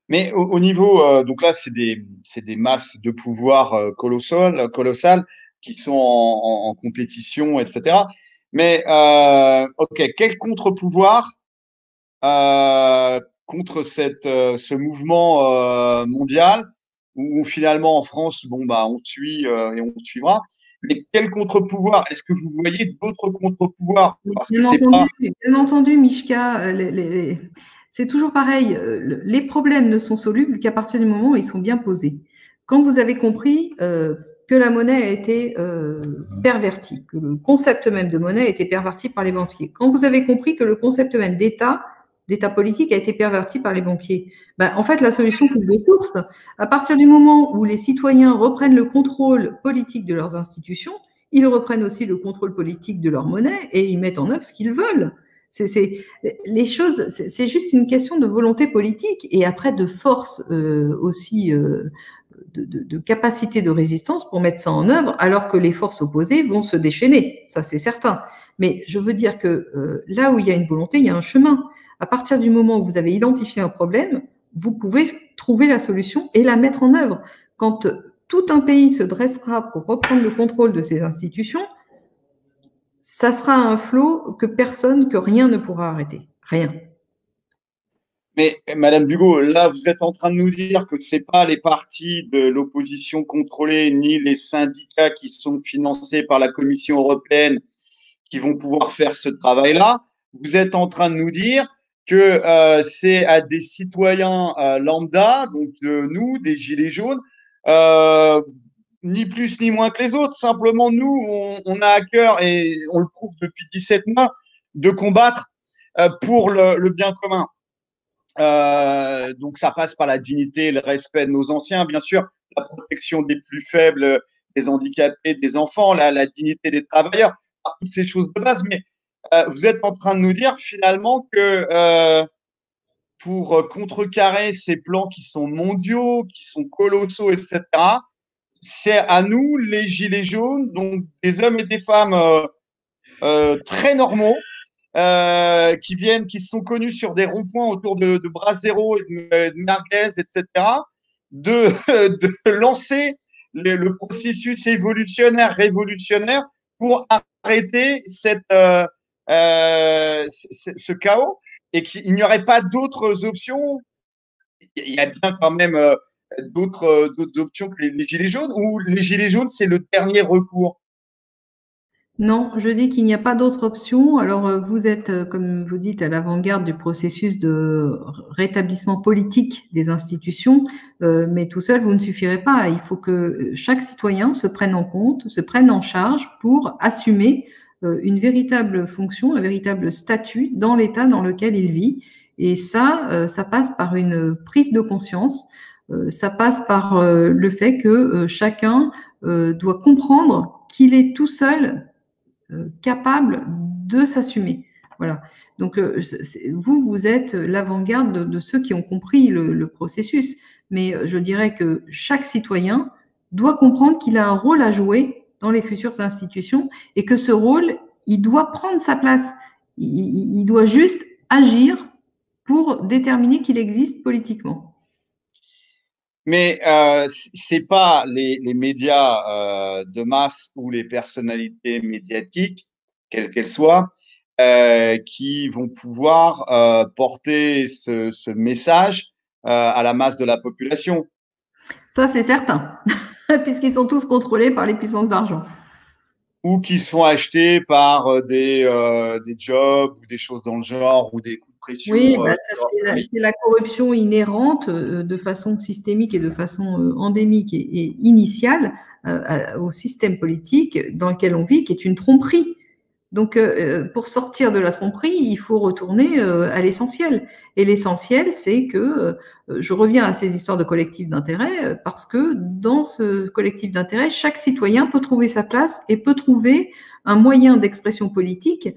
Mais au niveau, donc là, c'est des masses de pouvoir colossales qui sont en compétition, etc. Mais ok, quel contre-pouvoir contre ce mouvement mondial où finalement en France, bon bah on suit et on suivra. Mais quel contre-pouvoir? Est-ce que vous voyez d'autres contre-pouvoirs? Bien entendu, Mishka, c'est toujours pareil. Les problèmes ne sont solubles qu'à partir du moment où ils sont bien posés. Quand vous avez compris que la monnaie a été pervertie, que le concept même de monnaie a été perverti par les banquiers, quand vous avez compris que le concept même d'État politique a été perverti par les banquiers, en fait, la solution coule de source. À partir du moment où les citoyens reprennent le contrôle politique de leurs institutions, ils reprennent aussi le contrôle politique de leur monnaie et ils mettent en œuvre ce qu'ils veulent. Les choses, c'est juste une question de volonté politique et après de force aussi, de capacité de résistance pour mettre ça en œuvre, alors que les forces opposées vont se déchaîner, ça c'est certain. Mais je veux dire que là où il y a une volonté, il y a un chemin. À partir du moment où vous avez identifié un problème, vous pouvez trouver la solution et la mettre en œuvre. Quand tout un pays se dressera pour reprendre le contrôle de ses institutions, ça sera un flot que rien ne pourra arrêter. Rien. Mais Madame Bugot, là, vous êtes en train de nous dire que c'est pas les partis de l'opposition contrôlée ni les syndicats qui sont financés par la Commission européenne qui vont pouvoir faire ce travail-là. Vous êtes en train de nous dire que c'est à des citoyens lambda, donc de nous, des gilets jaunes, ni plus ni moins que les autres. Simplement, nous, on a à cœur, et on le prouve depuis 17 mois, de combattre pour le bien commun. Donc, ça passe par la dignité et le respect de nos anciens, bien sûr, la protection des plus faibles, des handicapés, des enfants, la dignité des travailleurs, toutes ces choses de base. Mais vous êtes en train de nous dire finalement que pour contrecarrer ces plans qui sont mondiaux, qui sont colossaux, etc., c'est à nous, les gilets jaunes, donc des hommes et des femmes très normaux, qui sont connus sur des ronds-points autour de Brasero et de Merguez, etc., de lancer le processus évolutionnaire, révolutionnaire pour arrêter ce chaos et qu'il n'y aurait pas d'autres options. Il y a bien quand même d'autres options que les gilets jaunes, ou les gilets jaunes, c'est le dernier recours? Non, je dis qu'il n'y a pas d'autre option. Alors, vous êtes, comme vous dites, à l'avant-garde du processus de rétablissement politique des institutions, mais tout seul, vous ne suffirez pas. Il faut que chaque citoyen se prenne en compte, se prenne en charge pour assumer une véritable fonction, un véritable statut dans l'État dans lequel il vit. Et ça passe par une prise de conscience, ça passe par le fait que chacun doit comprendre qu'il est tout seul capable de s'assumer. Voilà. Donc, vous êtes l'avant-garde de ceux qui ont compris le processus. Mais je dirais que chaque citoyen doit comprendre qu'il a un rôle à jouer dans les futures institutions et que ce rôle, il doit prendre sa place. Il doit juste agir pour déterminer qu'il existe politiquement. Mais c'est pas les médias de masse ou les personnalités médiatiques, quelles qu'elles soient, qui vont pouvoir porter ce message à la masse de la population. Ça, c'est certain, puisqu'ils sont tous contrôlés par les puissances d'argent. Ou qui se font acheter par des jobs ou des choses dans le genre, ou des coups de pression. Oui, c'est la corruption inhérente de façon systémique et de façon endémique et initiale au système politique dans lequel on vit, qui est une tromperie. Donc, pour sortir de la tromperie, il faut retourner à l'essentiel. Et l'essentiel, c'est que, je reviens à ces histoires de collectif d'intérêt, parce que dans ce collectif d'intérêt, chaque citoyen peut trouver sa place et peut trouver un moyen d'expression politique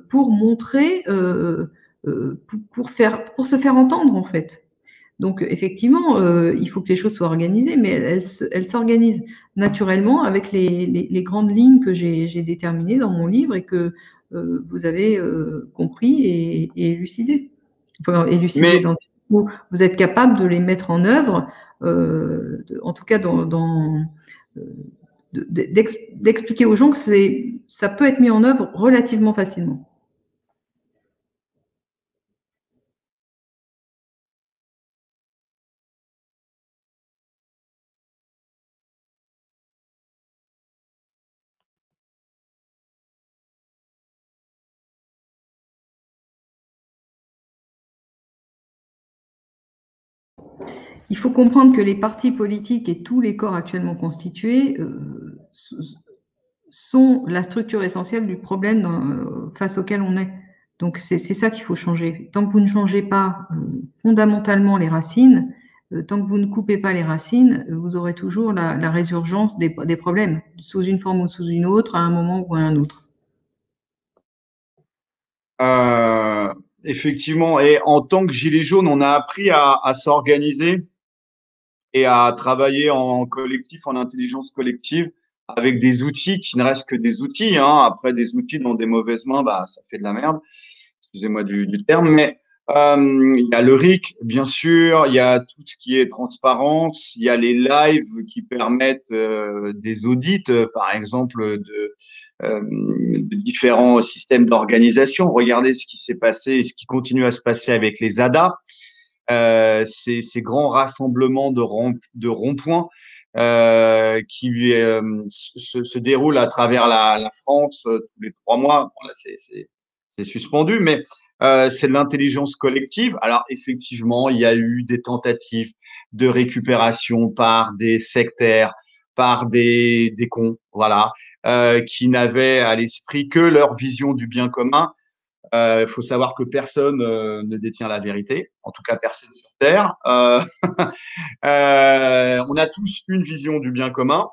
pour montrer, pour se faire entendre, en fait. Donc, effectivement, il faut que les choses soient organisées, mais elles s'organisent naturellement avec les grandes lignes que j'ai déterminées dans mon livre et que vous avez compris et élucidées. Enfin, élucidées dans le sens où vous êtes capable de les mettre en œuvre, en tout cas d'expliquer aux gens que ça peut être mis en œuvre relativement facilement. Il faut comprendre que les partis politiques et tous les corps actuellement constitués sont la structure essentielle du problème face auquel on est. Donc, c'est ça qu'il faut changer. Tant que vous ne changez pas fondamentalement les racines, tant que vous ne coupez pas les racines, vous aurez toujours la résurgence des problèmes, sous une forme ou sous une autre, à un moment ou à un autre. Effectivement, et en tant que gilet jaune, on a appris à s'organiser et à travailler en collectif, en intelligence collective, avec des outils qui ne restent que des outils. Hein. Après, des outils dans des mauvaises mains, bah, ça fait de la merde. Excusez-moi du terme, mais il y a le RIC, bien sûr, il y a tout ce qui est transparence, il y a les lives qui permettent des audits, par exemple, de différents systèmes d'organisation. Regardez ce qui s'est passé et ce qui continue à se passer avec les ADA. ces grands rassemblements de ronds-points qui se déroulent à travers la France tous les 3 mois. Bon, là, c'est suspendu, mais c'est de l'intelligence collective. Alors, effectivement, il y a eu des tentatives de récupération par des sectaires, par des cons, voilà, qui n'avaient à l'esprit que leur vision du bien commun. Il faut savoir que personne ne détient la vérité, en tout cas personne sur Terre. On a tous une vision du bien commun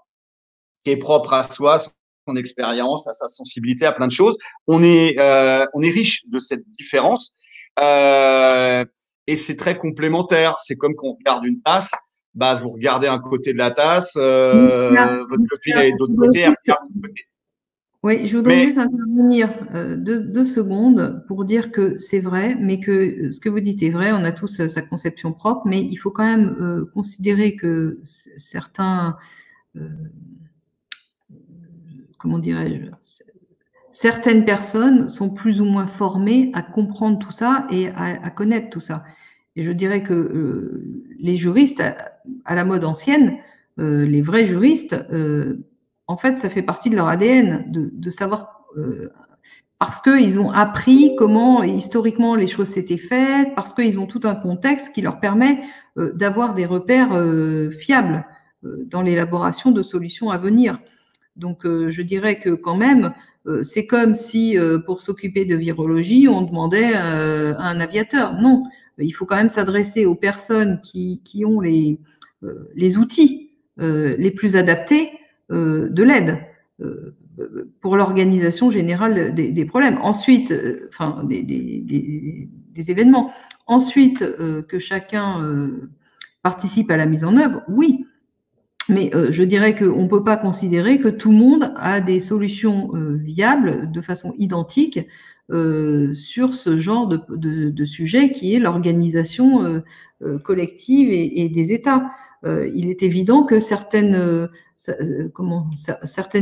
qui est propre à soi, son expérience, à sa sensibilité, à plein de choses. On est riche de cette différence et c'est très complémentaire. C'est comme quand on regarde une tasse. Bah, vous regardez un côté de la tasse, votre copine est de l'autre côté, elle regarde de l'autre côté. Oui, je voudrais juste intervenir 2 secondes pour dire que c'est vrai, mais que ce que vous dites est vrai, on a tous sa conception propre, mais il faut quand même considérer que comment dirais-je, certaines personnes sont plus ou moins formées à comprendre tout ça et à connaître tout ça. Et je dirais que les juristes, à la mode ancienne, les vrais juristes, en fait, ça fait partie de leur ADN, de savoir, parce qu'ils ont appris comment historiquement les choses s'étaient faites, parce qu'ils ont tout un contexte qui leur permet d'avoir des repères fiables dans l'élaboration de solutions à venir. Donc, je dirais que quand même, c'est comme si pour s'occuper de virologie, on demandait à un aviateur. Non, il faut quand même s'adresser aux personnes qui ont les outils les plus adaptés de l'aide pour l'organisation générale des problèmes. Ensuite, enfin, des événements. Ensuite, que chacun participe à la mise en œuvre, oui. Mais je dirais qu'on ne peut pas considérer que tout le monde a des solutions viables de façon identique sur ce genre de sujet qui est l'organisation collective et des États. Il est évident que certaines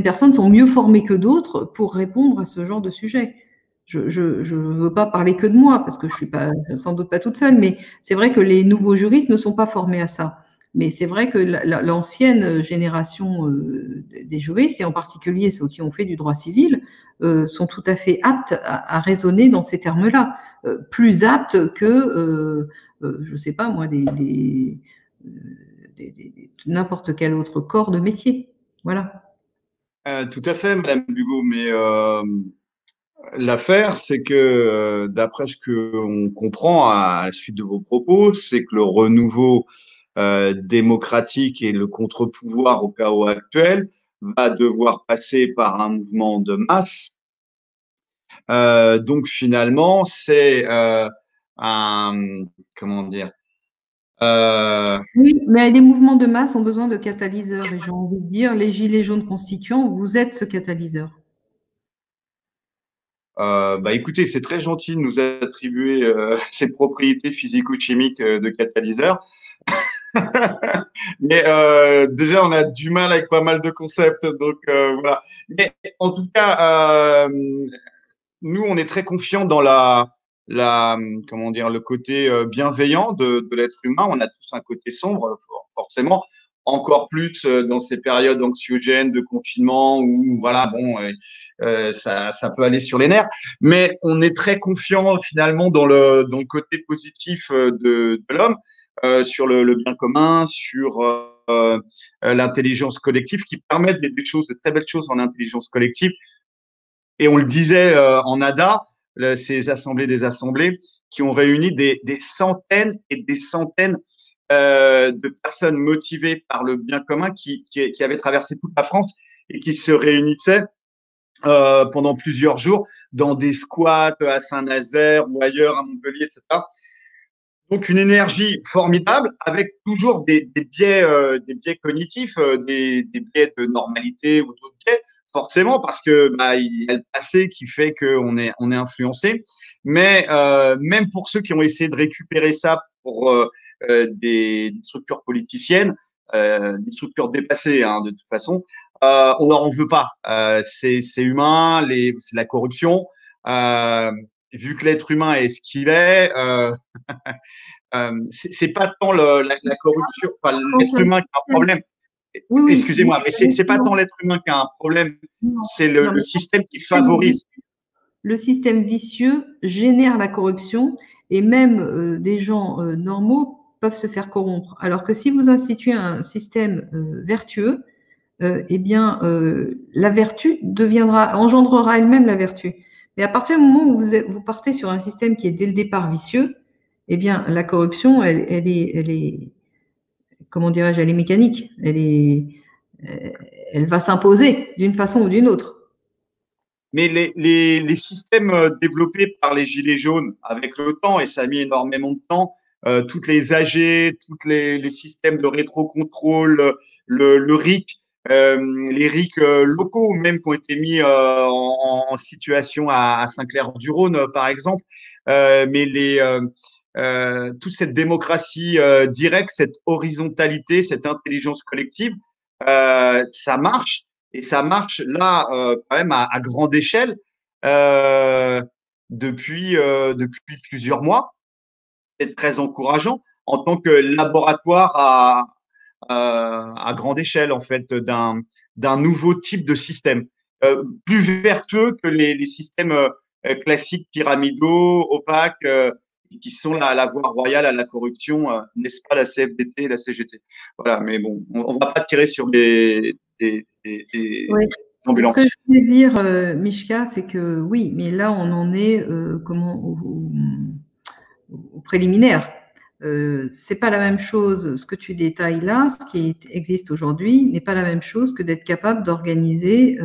personnes sont mieux formées que d'autres pour répondre à ce genre de sujet. Je ne veux pas parler que de moi, parce que je ne suis sans doute pas toute seule, mais c'est vrai que les nouveaux juristes ne sont pas formés à ça. Mais c'est vrai que l'ancienne génération des juristes, et en particulier ceux qui ont fait du droit civil, sont tout à fait aptes à raisonner dans ces termes-là, plus aptes que, je ne sais pas moi, n'importe quel autre corps de métier. Voilà. Tout à fait, Madame Bugot, mais l'affaire, c'est que d'après ce qu'on comprend à la suite de vos propos, c'est que le renouveau démocratique et le contre-pouvoir au chaos actuel va devoir passer par un mouvement de masse. Donc finalement, c'est comment dire Oui, mais les mouvements de masse ont besoin de catalyseurs. Et j'ai envie de dire, les gilets jaunes constituants, vous êtes ce catalyseur. Bah écoutez, c'est très gentil de nous attribuer ces propriétés physico-chimiques de catalyseur. Mais déjà, on a du mal avec pas mal de concepts, donc voilà. Mais en tout cas, nous, on est très confiants dans comment dire, le côté bienveillant de l'être humain. On a tous un côté sombre, forcément, encore plus dans ces périodes anxiogènes de confinement où, voilà, bon, ça peut aller sur les nerfs. Mais on est très confiant finalement dans le côté positif de l'homme, sur le bien commun, sur l'intelligence collective, qui permettent des choses, de très belles choses en intelligence collective. Et on le disait en ADA, ces assemblées des assemblées, qui ont réuni des centaines et des centaines de personnes motivées par le bien commun qui avaient traversé toute la France et qui se réunissaient pendant plusieurs jours dans des squats à Saint-Nazaire ou ailleurs, à Montpellier, etc. Donc une énergie formidable avec toujours des biais cognitifs, des biais de normalité ou d'autres biais, forcément, parce que il y a le passé qui fait qu'on est influencé. Mais même pour ceux qui ont essayé de récupérer ça pour des structures politiciennes, des structures dépassées de toute façon, on leur en veut pas. C'est humain, c'est la corruption. Vu que l'être humain est ce qu'il est, c'est pas tant la corruption, enfin, l'être humain qui a un problème. Oui, oui. Excusez-moi, mais c'est pas tant l'être humain qui a un problème, c'est le système qui favorise. Le système vicieux génère la corruption et même des gens normaux peuvent se faire corrompre. Alors que si vous instituez un système vertueux, eh bien, la vertu engendrera elle-même la vertu. Mais à partir du moment où vous partez sur un système qui est dès le départ vicieux, eh bien, la corruption, elle est, comment dirais-je, elle est mécanique. Elle va s'imposer d'une façon ou d'une autre. Mais les systèmes développés par les Gilets jaunes avec le temps, et ça a mis énormément de temps, toutes les AG, tous les systèmes de rétrocontrôle, le RIC, les RIC locaux même qui ont été mis en situation à Saint-Clair-du-Rhône, par exemple, mais toute cette démocratie directe, cette horizontalité, cette intelligence collective, ça marche. Et ça marche là quand même à grande échelle depuis plusieurs mois. C'est très encourageant en tant que laboratoire à grande échelle en fait d'un nouveau type de système plus vertueux que les systèmes classiques pyramidaux, opaques, qui sont la voie royale à la corruption, n'est-ce pas la CFDT et la CGT. Voilà, mais bon, on va pas tirer sur des Oui. ambulances. Ce que je voulais dire, Mishka, c'est que oui, mais là, on en est au préliminaire. C'est pas la même chose, ce que tu détailles là, ce qui existe aujourd'hui, n'est pas la même chose que d'être capable d'organiser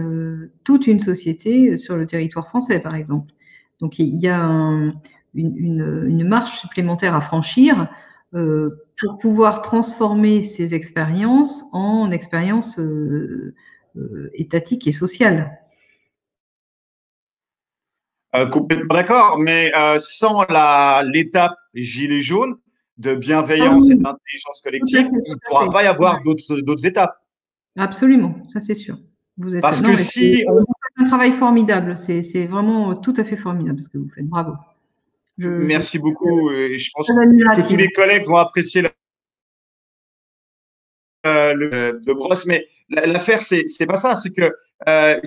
toute une société sur le territoire français, par exemple. Donc, il y a une marche supplémentaire à franchir pour pouvoir transformer ces expériences en expériences étatiques et sociales. Complètement d'accord, mais sans l'étape gilet jaune de bienveillance et d'intelligence collective, il ne pourra pas y avoir d'autres étapes. Absolument, ça c'est sûr. Parce que si vous faites un travail formidable, c'est vraiment tout à fait formidable ce que vous faites. Bravo. Merci beaucoup. Et je pense que tous les collègues vont apprécier de Brosse, mais l'affaire, c'est pas ça. C'est que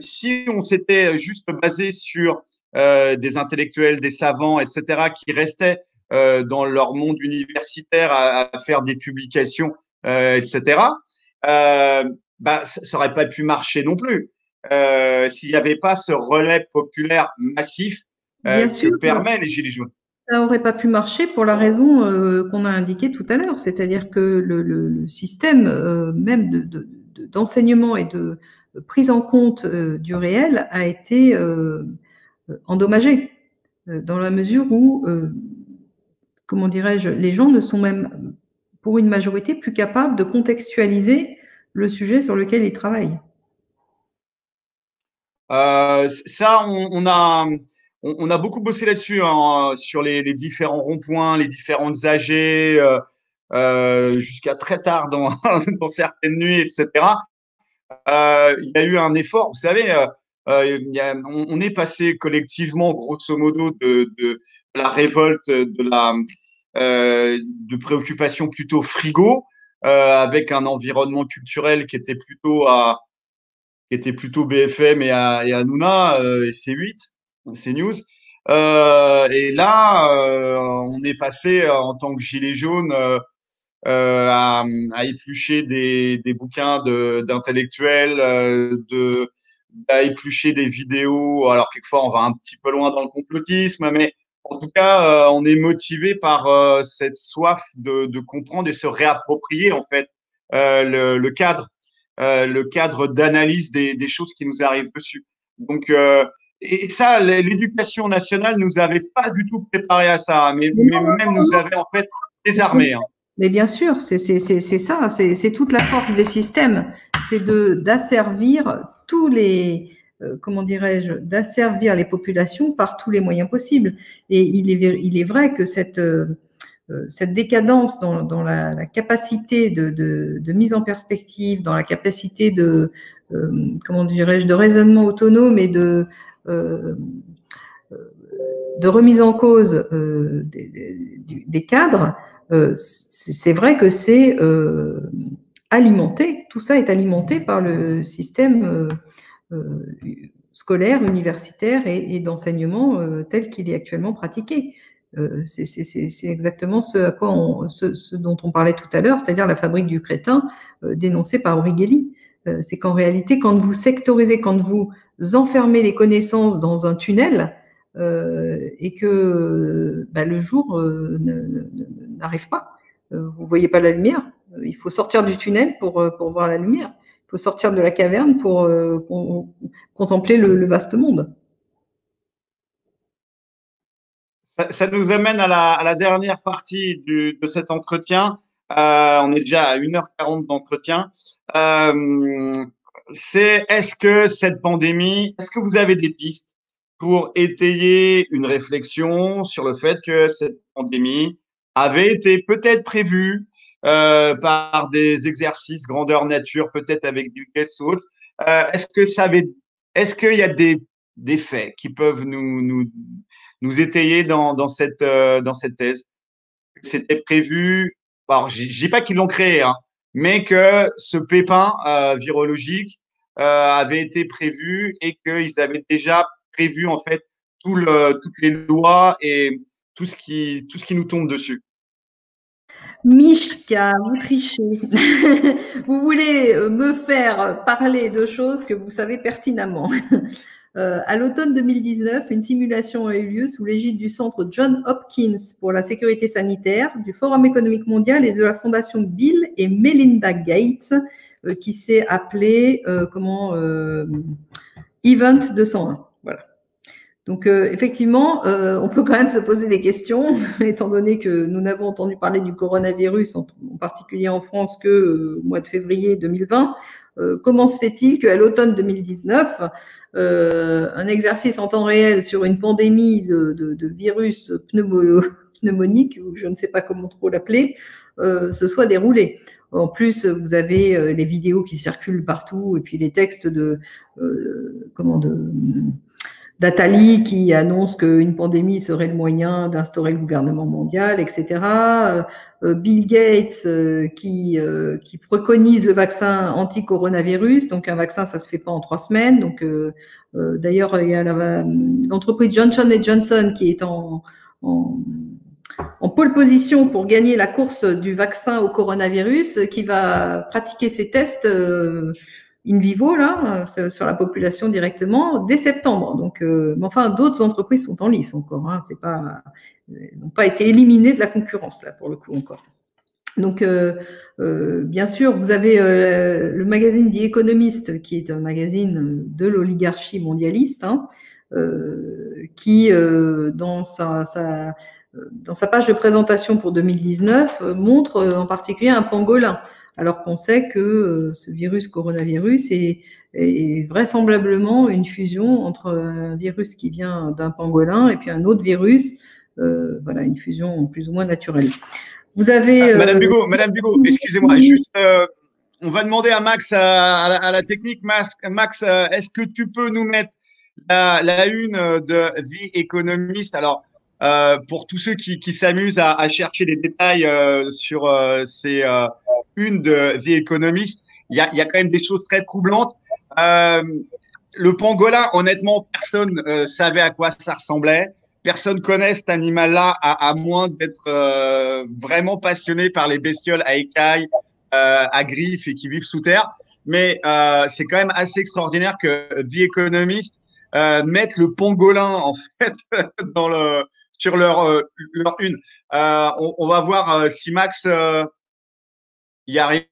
si on s'était juste basé sur des intellectuels, des savants, etc., qui restaient dans leur monde universitaire à faire des publications, etc., bah, ça n'aurait pas pu marcher non plus. S'il n'y avait pas ce relais populaire massif que permet les Gilets jaunes. Ça n'aurait pas pu marcher pour la raison qu'on a indiquée tout à l'heure, c'est-à-dire que le système même d'enseignement et de prise en compte du réel a été endommagé dans la mesure où, comment dirais-je, les gens ne sont même, pour une majorité, plus capables de contextualiser le sujet sur lequel ils travaillent. Ça, on a beaucoup bossé là-dessus, hein, sur les différents ronds-points, les différentes AG, jusqu'à très tard dans certaines nuits, etc. Il y a eu un effort, vous savez, on est passé collectivement, grosso modo, de la révolte, de préoccupations plutôt frigo, avec un environnement culturel qui était plutôt BFM et à Hanouna et C8, CNews. Et là, on est passé en tant que gilet jaune à éplucher des bouquins d'intellectuels, à éplucher des vidéos. Alors quelquefois, on va un petit peu loin dans le complotisme, mais en tout cas, on est motivé par cette soif de comprendre et se réapproprier en fait le cadre d'analyse des choses qui nous arrivent dessus. Donc, et ça, l'éducation nationale nous avait pas du tout préparé à ça, mais même nous avait en fait désarmés. Hein. Mais bien sûr, c'est ça, c'est toute la force des systèmes, c'est d'asservir tous les, comment dirais-je, d'asservir les populations par tous les moyens possibles. Et il est vrai que cette décadence dans la capacité de mise en perspective, dans la capacité comment dirais-je, de raisonnement autonome et de remise en cause des cadres, c'est vrai que c'est alimenté, tout ça est alimenté par le système scolaire, universitaire et d'enseignement tel qu'il est actuellement pratiqué. C'est exactement ce dont on parlait tout à l'heure, c'est-à-dire la fabrique du crétin dénoncée par Aurighelli. C'est qu'en réalité, quand vous sectorisez, quand vous enfermez les connaissances dans un tunnel, et que le jour n'arrive pas, vous ne voyez pas la lumière. Il faut sortir du tunnel pour voir la lumière. Il faut sortir de la caverne pour contempler le vaste monde. Ça nous amène à la dernière partie de cet entretien. On est déjà à 1h40 d'entretien. Est-ce que cette pandémie, est-ce que vous avez des pistes pour étayer une réflexion sur le fait que cette pandémie avait été peut-être prévue par des exercices grandeur nature, peut-être avec Bill Gates ou autre. Est-ce qu'il y a des faits qui peuvent nous étayer dans cette thèse? C'était prévu, alors je dis pas qu'ils l'ont créé, hein, mais que ce pépin virologique avait été prévu et qu'ils avaient déjà prévu en fait toutes les lois et tout ce qui nous tombe dessus. Mishka, vous trichez. Vous voulez me faire parler de choses que vous savez pertinemment. À l'automne 2019, une simulation a eu lieu sous l'égide du Centre Johns Hopkins pour la sécurité sanitaire, du Forum économique mondial et de la Fondation Bill et Melinda Gates, qui s'est appelée Event 201. Voilà. Donc, effectivement, on peut quand même se poser des questions, étant donné que nous n'avons entendu parler du coronavirus, en particulier en France, que au mois de février 2020. Comment se fait-il qu'à l'automne 2019, un exercice en temps réel sur une pandémie de virus pneumonique, ou je ne sais pas comment trop l'appeler, se soit déroulé? En plus, vous avez les vidéos qui circulent partout et puis les textes d'Attali qui annonce qu'une pandémie serait le moyen d'instaurer le gouvernement mondial, etc. Bill Gates qui préconise le vaccin anti-coronavirus. Donc un vaccin, ça se fait pas en 3 semaines. Donc d'ailleurs, il y a l'entreprise Johnson & Johnson qui est en pole position pour gagner la course du vaccin au coronavirus, qui va pratiquer ses tests in vivo là sur la population directement dès septembre. Donc, enfin, d'autres entreprises sont en lice encore. Hein, n'ont pas été éliminées de la concurrence là pour le coup encore. Donc, bien sûr, vous avez le magazine The Economist, qui est un magazine de l'oligarchie mondialiste, hein, qui dans sa page de présentation pour 2019 montre en particulier un pangolin. Alors qu'on sait que ce coronavirus est vraisemblablement une fusion entre un virus qui vient d'un pangolin et puis un autre virus, voilà, une fusion plus ou moins naturelle. Vous avez… Madame Bugot, excusez-moi, juste, on va demander à Max, à la technique. Max, est-ce que tu peux nous mettre la une de The Economist? Alors, pour tous ceux qui s'amusent à chercher les détails sur ces une de The Economist, il y a quand même des choses très troublantes. Le pangolin, honnêtement, personne savait à quoi ça ressemblait. Personne connaît cet animal-là, à moins d'être vraiment passionné par les bestioles à écailles, à griffes et qui vivent sous terre. Mais c'est quand même assez extraordinaire que The Economist mette le pangolin en fait sur leur une. On va voir si Max y arrive.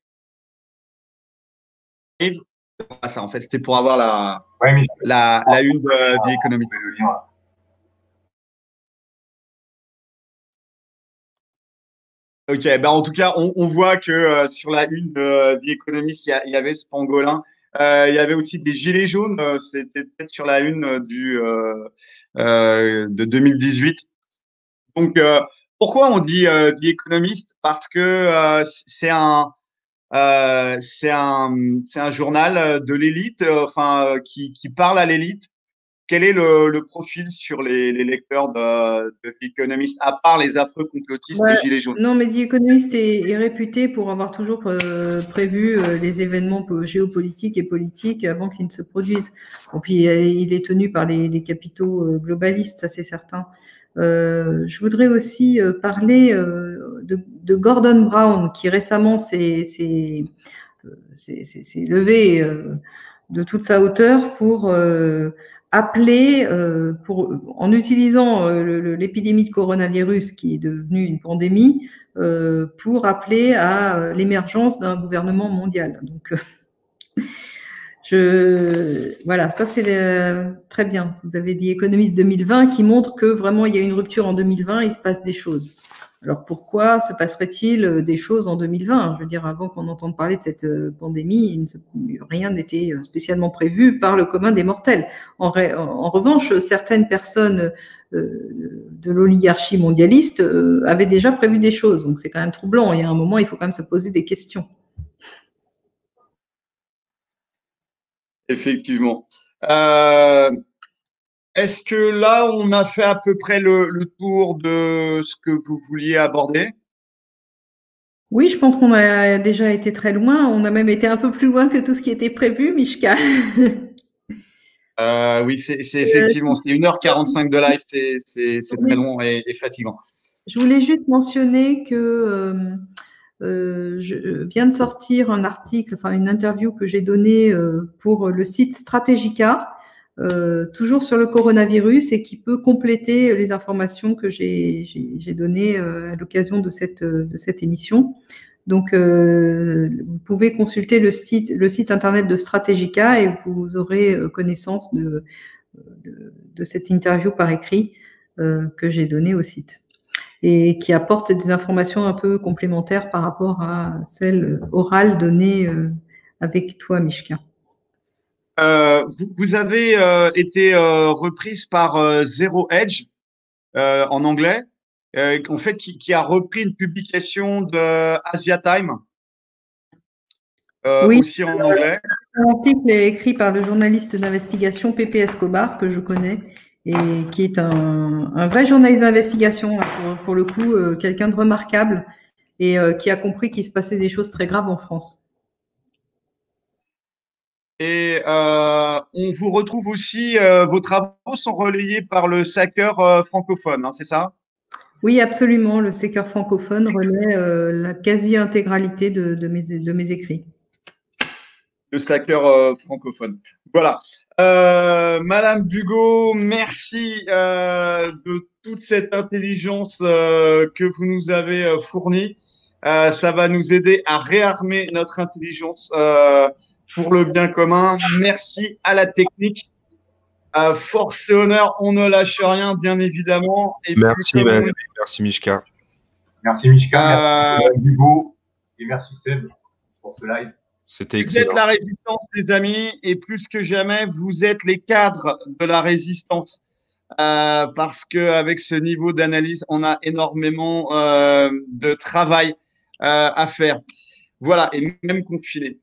Ah, ça, en fait, c'était pour avoir la une de The Economist. Ok, ben en tout cas, on voit que sur la une de The Economist, il y avait ce pangolin. Il y avait aussi des gilets jaunes. C'était peut-être sur la une de 2018. Donc, pourquoi on dit The Economist? Parce que c'est un journal de l'élite, qui parle à l'élite. quel est le profil sur les lecteurs de The Economist, à part les affreux complotistes Ouais. des Gilets jaunes? Non, mais The Economist est réputé pour avoir toujours prévu les événements géopolitiques et politiques avant qu'ils ne se produisent. Bon, puis il est tenu par les capitaux globalistes, ça c'est certain. Je voudrais aussi parler de Gordon Brown, qui récemment s'est levé de toute sa hauteur pour appeler, en utilisant l'épidémie de coronavirus qui est devenue une pandémie, pour appeler à l'émergence d'un gouvernement mondial. Donc, voilà, ça c'est très bien. Vous avez dit Économiste 2020 qui montre que vraiment il y a une rupture en 2020, il se passe des choses. Alors pourquoi se passerait-il des choses en 2020? Je veux dire, avant qu'on entende parler de cette pandémie, rien n'était spécialement prévu par le commun des mortels. En revanche, certaines personnes de l'oligarchie mondialiste avaient déjà prévu des choses. Donc c'est quand même troublant. Il y a un moment, il faut quand même se poser des questions. Effectivement. Est-ce que là, on a fait à peu près le tour de ce que vous vouliez aborder? Oui, je pense qu'on a déjà été très loin. On a même été un peu plus loin que tout ce qui était prévu, Mishka. Oui, c'est effectivement, c'est 1h45 de live, c'est très long et fatigant. Je voulais juste mentionner que je viens de sortir un article, enfin une interview que j'ai donnée pour le site Strategica, toujours sur le coronavirus et qui peut compléter les informations que j'ai données à l'occasion de cette émission. Donc, vous pouvez consulter le site internet de Strategica et vous aurez connaissance de cette interview par écrit que j'ai donnée au site et qui apporte des informations un peu complémentaires par rapport à celles orales données avec toi, Mishka. Vous avez été reprise par Zero Edge en anglais, en fait, qui a repris une publication de Asia Time, oui, aussi en anglais. L'article est écrit par le journaliste d'investigation Pepe Escobar, que je connais, et qui est un vrai journaliste d'investigation, pour le coup, quelqu'un de remarquable, et qui a compris qu'il se passait des choses très graves en France. Et on vous retrouve aussi, vos travaux sont relayés par le Sacker francophone, hein, c'est ça? Oui, absolument. Le Sacker francophone relaie la quasi-intégralité de mes écrits. Le Sacker francophone. Voilà. Madame Bugot, merci de toute cette intelligence que vous nous avez fournie. Ça va nous aider à réarmer notre intelligence pour le bien commun. Merci à la technique. Force et honneur, on ne lâche rien, bien évidemment. Et merci, merci Mishka. Merci Mishka, merci Hugo et merci Seb pour ce live. C'était excellent. Vous êtes la résistance, les amis, et plus que jamais, vous êtes les cadres de la résistance. Parce qu'avec ce niveau d'analyse, on a énormément de travail à faire. Voilà, et même confiné.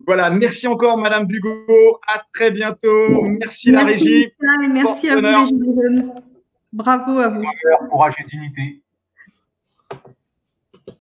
Voilà, merci encore, Madame Bugot. À très bientôt. Merci la régie. Merci à vous, les jeunes. Bravo à vous. Courage et dignité.